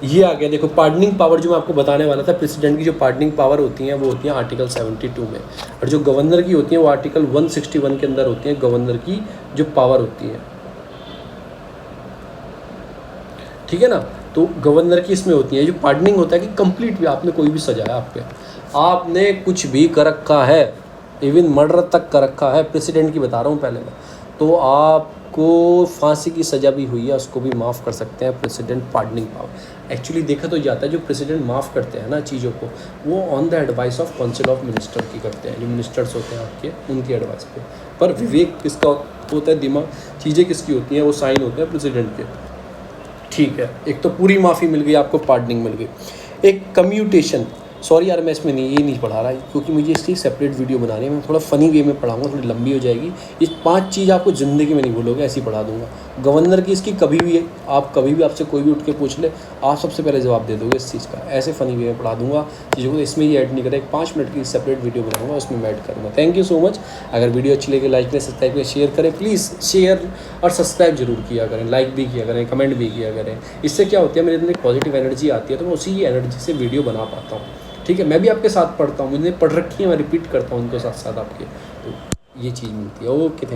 ये आ गया। देखो पार्डनिंग पावर जो मैं आपको बताने वाला था, प्रेसिडेंट की जो पार्डनिंग पावर होती हैं वो होती हैं आर्टिकल 72 में, और जो गवर्नर की होती हैं वो आर्टिकल 161 के अंदर होती हैं। गवर्नर की जो पावर होती है, ठीक है ना, तो गवर्नर की इसमें होती है। जो पार्डनिंग होता है कि कंप्लीट भी आपने कोई भी सजाया, आप पे आपने कुछ भी कर रखा है, इवन मर्डर तक कर रखा है, प्रेसिडेंट की बता रहा हूँ पहले मैं, तो आपको फांसी की सज़ा भी हुई है, उसको भी माफ़ कर सकते हैं प्रेसिडेंट पार्डनिंग पावर। एक्चुअली देखा तो जाता है जो प्रेसिडेंट माफ़ करते हैं ना चीज़ों को, वो on the advice of council of minister की करते हैं, जो मिनिस्टर्स होते हैं आपके, उनकी एडवाइस पे। पर विवेक किसका होता है, दिमाग, चीज़ें किसकी होती हैं, वो साइन होते हैं प्रेसिडेंट के। ठीक है, एक तो पूरी माफ़ी मिल गई आपको, पार्डनिंग मिल गई। एक कम्यूटेशन, सॉरी यार मैं इसमें ये नहीं पढ़ा रहा क्योंकि मुझे इसकी सेपरेट वीडियो बनानी है, मैं थोड़ा फ़नी वे में पढ़ाऊंगा, थोड़ी लंबी हो जाएगी। ये 5 चीज़ आपको ज़िंदगी में नहीं भूलोगे, ऐसे ही पढ़ा दूंगा। गवर्नर की इसकी कभी भी आपसे कोई भी उठ के पूछ ले, आप सबसे पहले जवाब दे दोगे इस चीज़ का, ऐसे फ़नी वे में पढ़ा दूंगा चीज़ों को, इसमें ये ऐड नहीं करें। 5 मिनट की सेपरेट वीडियो बनाऊंगा, उसमें मैं ऐड करूँगा। Thank you so much. अगर वीडियो अच्छी लगे लाइक करें, सब्सक्राइब करें, शेयर करें, प्लीज़ शेयर और सब्सक्राइब जरूर किया करें, लाइक भी किया करें, कमेंट भी किया करें। इससे क्या होती है, मेरे अंदर एक पॉजिटिव एनर्जी आती है, तो मैं उसी एनर्जी से वीडियो बना पाता हूँ। ठीक है, मैं भी आपके साथ पढ़ता हूँ, मैंने पढ़ रखी है, मैं रिपीट करता हूँ उनको साथ साथ आपके, तो ये चीज़ मिलती है। Okay, thank you.